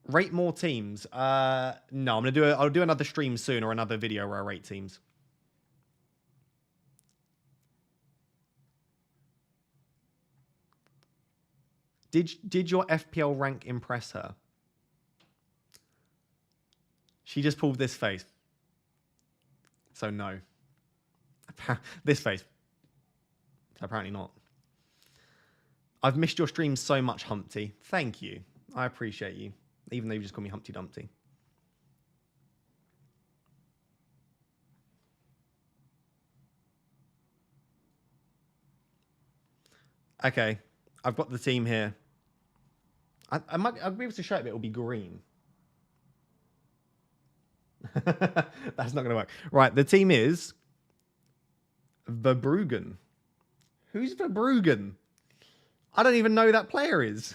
S2: Rate more teams. No, I'll do another stream soon or another video where I rate teams. Did your FPL rank impress her? She just pulled this face. So no. This face. So apparently not. I've missed your stream so much, Humpty. Thank you. I appreciate you. Even though you just call me Humpty Dumpty. Okay. I've got the team here. I'll be able to show it, but it'll be green. That's not going to work. Right, the team is Verbruggen. Who's Verbruggen? I don't even know who that player is.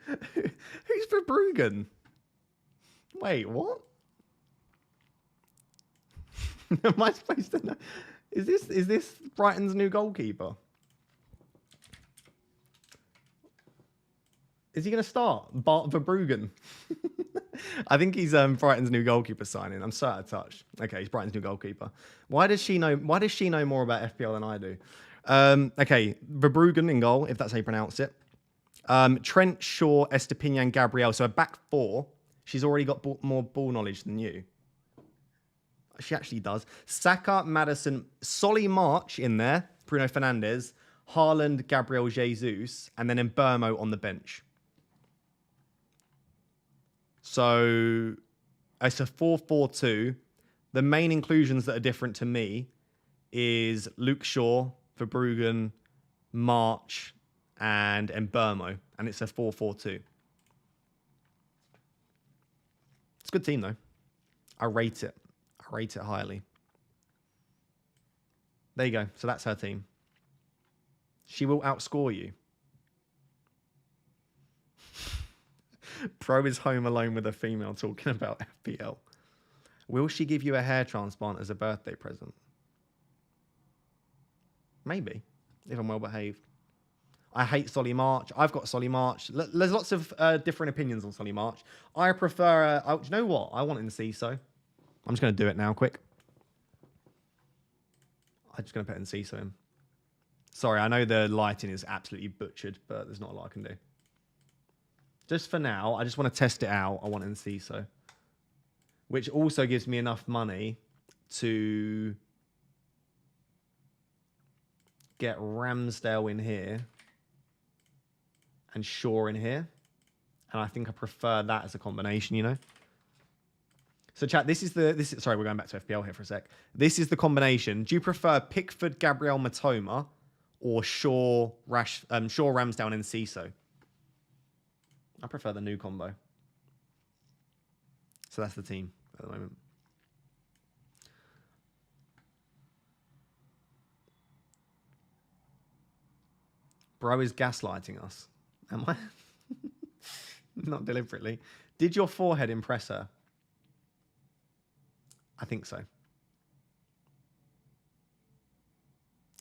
S2: Who's Verbruggen? Wait, what? Am I supposed to know? Is this Brighton's new goalkeeper? Is he going to start? Bart Verbruggen. I think he's Brighton's new goalkeeper signing. I'm so out of touch. Okay, he's Brighton's new goalkeeper. Why does she know more about FPL than I do? Okay, Verbruggen in goal, if that's how you pronounce it. Trent, Shaw, Estepinian, Gabriel. So a back four. She's already got more ball knowledge than you. She actually does. Saka, Maddison, Solly March in there. Bruno Fernandes, Haaland, Gabriel Jesus, and then Mbeumo on the bench. So it's a 4-4-2. The main inclusions that are different to me is Luke Shaw, Verbruggen, March, and Mbeumo. And it's a 4-4-2. It's a good team, though. I rate it. I rate it highly. There you go. So that's her team. She will outscore you. Pro is home alone with a female talking about FPL. Will she give you a hair transplant as a birthday present? Maybe, if I'm well behaved. I hate Solly March. I've got Solly March. There's lots of different opinions on Solly March. I prefer... do you know what? I want Enciso. I'm just going to do it now, quick. I'm just going to put Enciso in. Sorry, I know the lighting is absolutely butchered, but there's not a lot I can do. Just for now, I just want to test it out. I want Enciso. Which also gives me enough money to get Ramsdale in here and Shaw in here. And I think I prefer that as a combination, you know? So chat, sorry, we're going back to FPL here for a sec. This is the combination. Do you prefer Pickford, Gabriel, Matoma, or Shaw, Ramsdale, and Enciso? I prefer the new combo. So that's the team at the moment. Bro is gaslighting us. Am I? Not deliberately. Did your forehead impress her? I think so.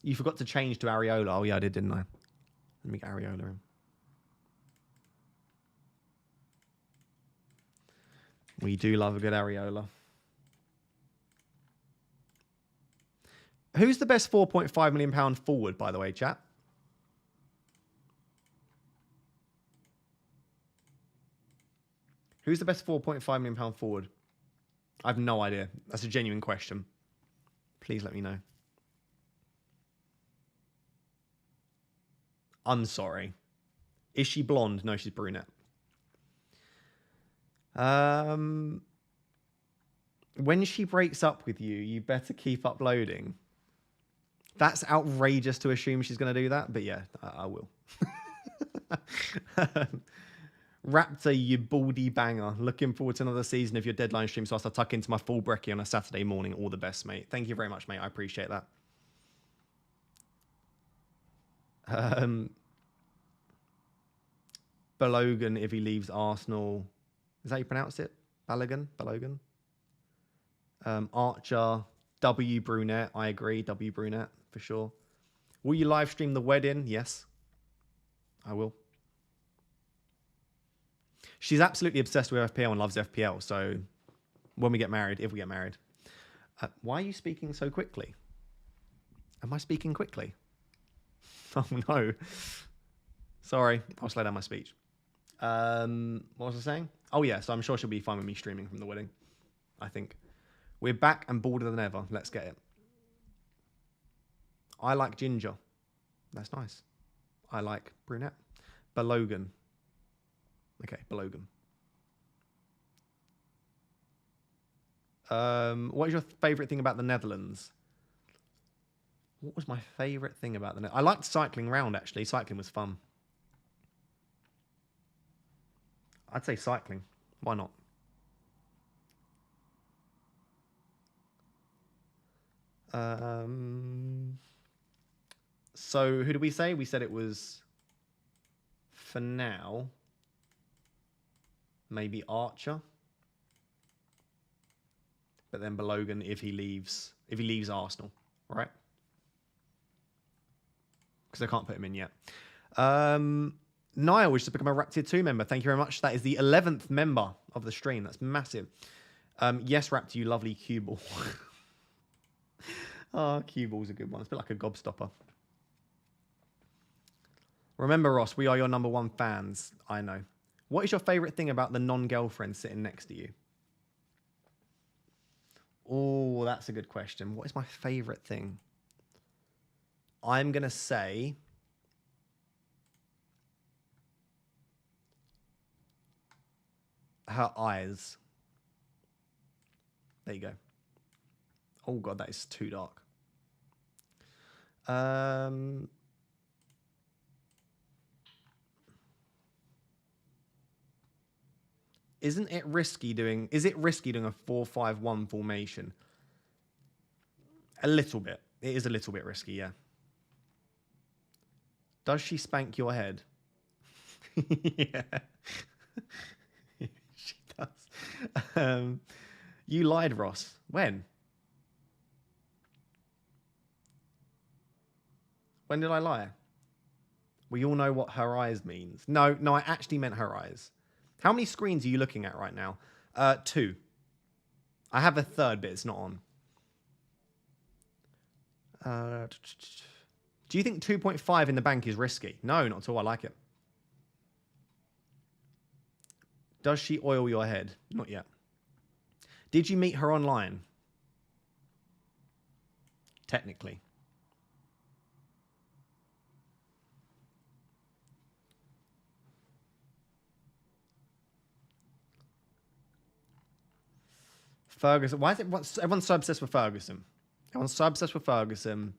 S2: You forgot to change to Areola. Oh, yeah, I did, didn't I? Let me get Areola in. We do love a good Areola. Who's the best £4.5 million forward, by the way, chat? Who's the best £4.5 million forward? I have no idea. That's a genuine question. Please let me know. I'm sorry. Is she blonde? No, she's brunette. When she breaks up with you, you better keep uploading. That's outrageous to assume she's going to do that, but yeah, I will. Raptor, you baldy banger. Looking forward to another season of your deadline stream, so I'll tuck into my full brekkie on a Saturday morning. All the best, mate. Thank you very much, mate. I appreciate that. Balogun, if he leaves Arsenal. Is that how you pronounce it? Balogun? Archer, W Brunette. I agree. W Brunette, for sure. Will you live stream the wedding? Yes, I will. She's absolutely obsessed with FPL and loves FPL. So when we get married, if we get married. Why are you speaking so quickly? Am I speaking quickly? Oh, no. Sorry. I'll slow down my speech. What was I saying? Oh, yeah. So I'm sure she'll be fine with me streaming from the wedding. I think. We're back and bolder than ever. Let's get it. I like ginger. That's nice. I like brunette. Balogun. Okay, Balogun. What is your favourite thing about the Netherlands? What was my favourite thing about the Netherlands? I liked cycling round, actually. Cycling was fun. I'd say cycling. Why not? So who did we say? We said it was, for now, maybe Archer. But then Balogun if he leaves Arsenal, right? Because I can't put him in yet. Niall, which has become a Rap Tier 2 member. Thank you very much. That is the 11th member of the stream. That's massive. Yes, Raptor, you lovely cue ball. Oh, cue ball's a good one. It's a bit like a gobstopper. Remember, Ross, we are your #1 fans. I know. What is your favourite thing about the non-girlfriend sitting next to you? Oh, that's a good question. What is my favourite thing? I'm going to say her eyes. There you go. Oh, God, that is too dark. Isn't it risky doing... Is it risky doing a 4-5-1 formation? A little bit. It is a little bit risky, yeah. Does she spank your head? Yeah. She does. You lied, Ross. When? When did I lie? We all know what her eyes means. No, I actually meant her eyes. How many screens are you looking at right now? 2. I have a third, but it's not on. Do you think 2.5 in the bank is risky? No, not at all. I like it. Does she oil your head? Not yet. Did you meet her online? Technically. Ferguson. Why is it everyone's so obsessed with Ferguson? Everyone's so obsessed with Ferguson.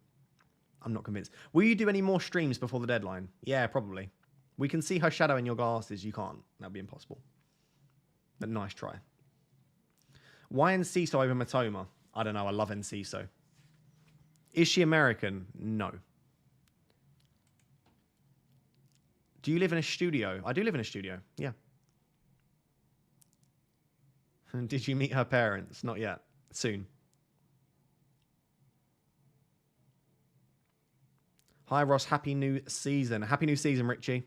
S2: I'm not convinced. Will you do any more streams before the deadline? Yeah, probably. We can see her shadow in your glasses. You can't. That'd be impossible. But nice try. Why Enciso over Matoma? I don't know. I love Enciso. Is she American? No. Do you live in a studio? I do live in a studio. Yeah. Did you meet her parents? Not yet. Soon. Hi, Ross. Happy new season. Happy new season, Richie.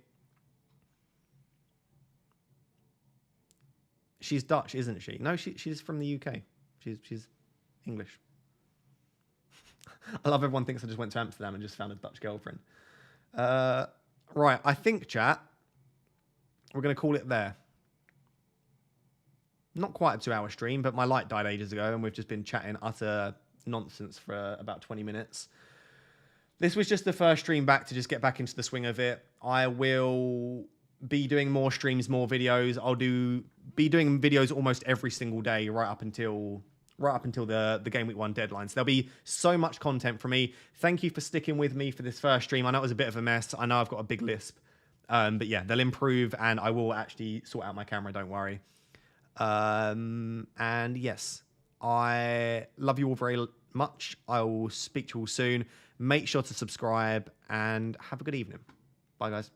S2: She's Dutch, isn't she? No, she's from the UK. She's English. I love everyone thinks I just went to Amsterdam and just found a Dutch girlfriend. Right, I think, chat, we're going to call it there. Not quite a 2-hour stream, but my light died ages ago, and we've just been chatting utter nonsense for about 20 minutes. This was just the first stream back to just get back into the swing of it. I will be doing more streams, more videos. I'll be doing videos almost every single day right up until the Game Week 1 deadline. So there'll be so much content from me. Thank you for sticking with me for this first stream. I know it was a bit of a mess. I know I've got a big lisp. But yeah, they'll improve, and I will actually sort out my camera, don't worry. And yes, I love you all very much. I will speak to you all soon. Make sure to subscribe, and have a good evening. Bye, guys.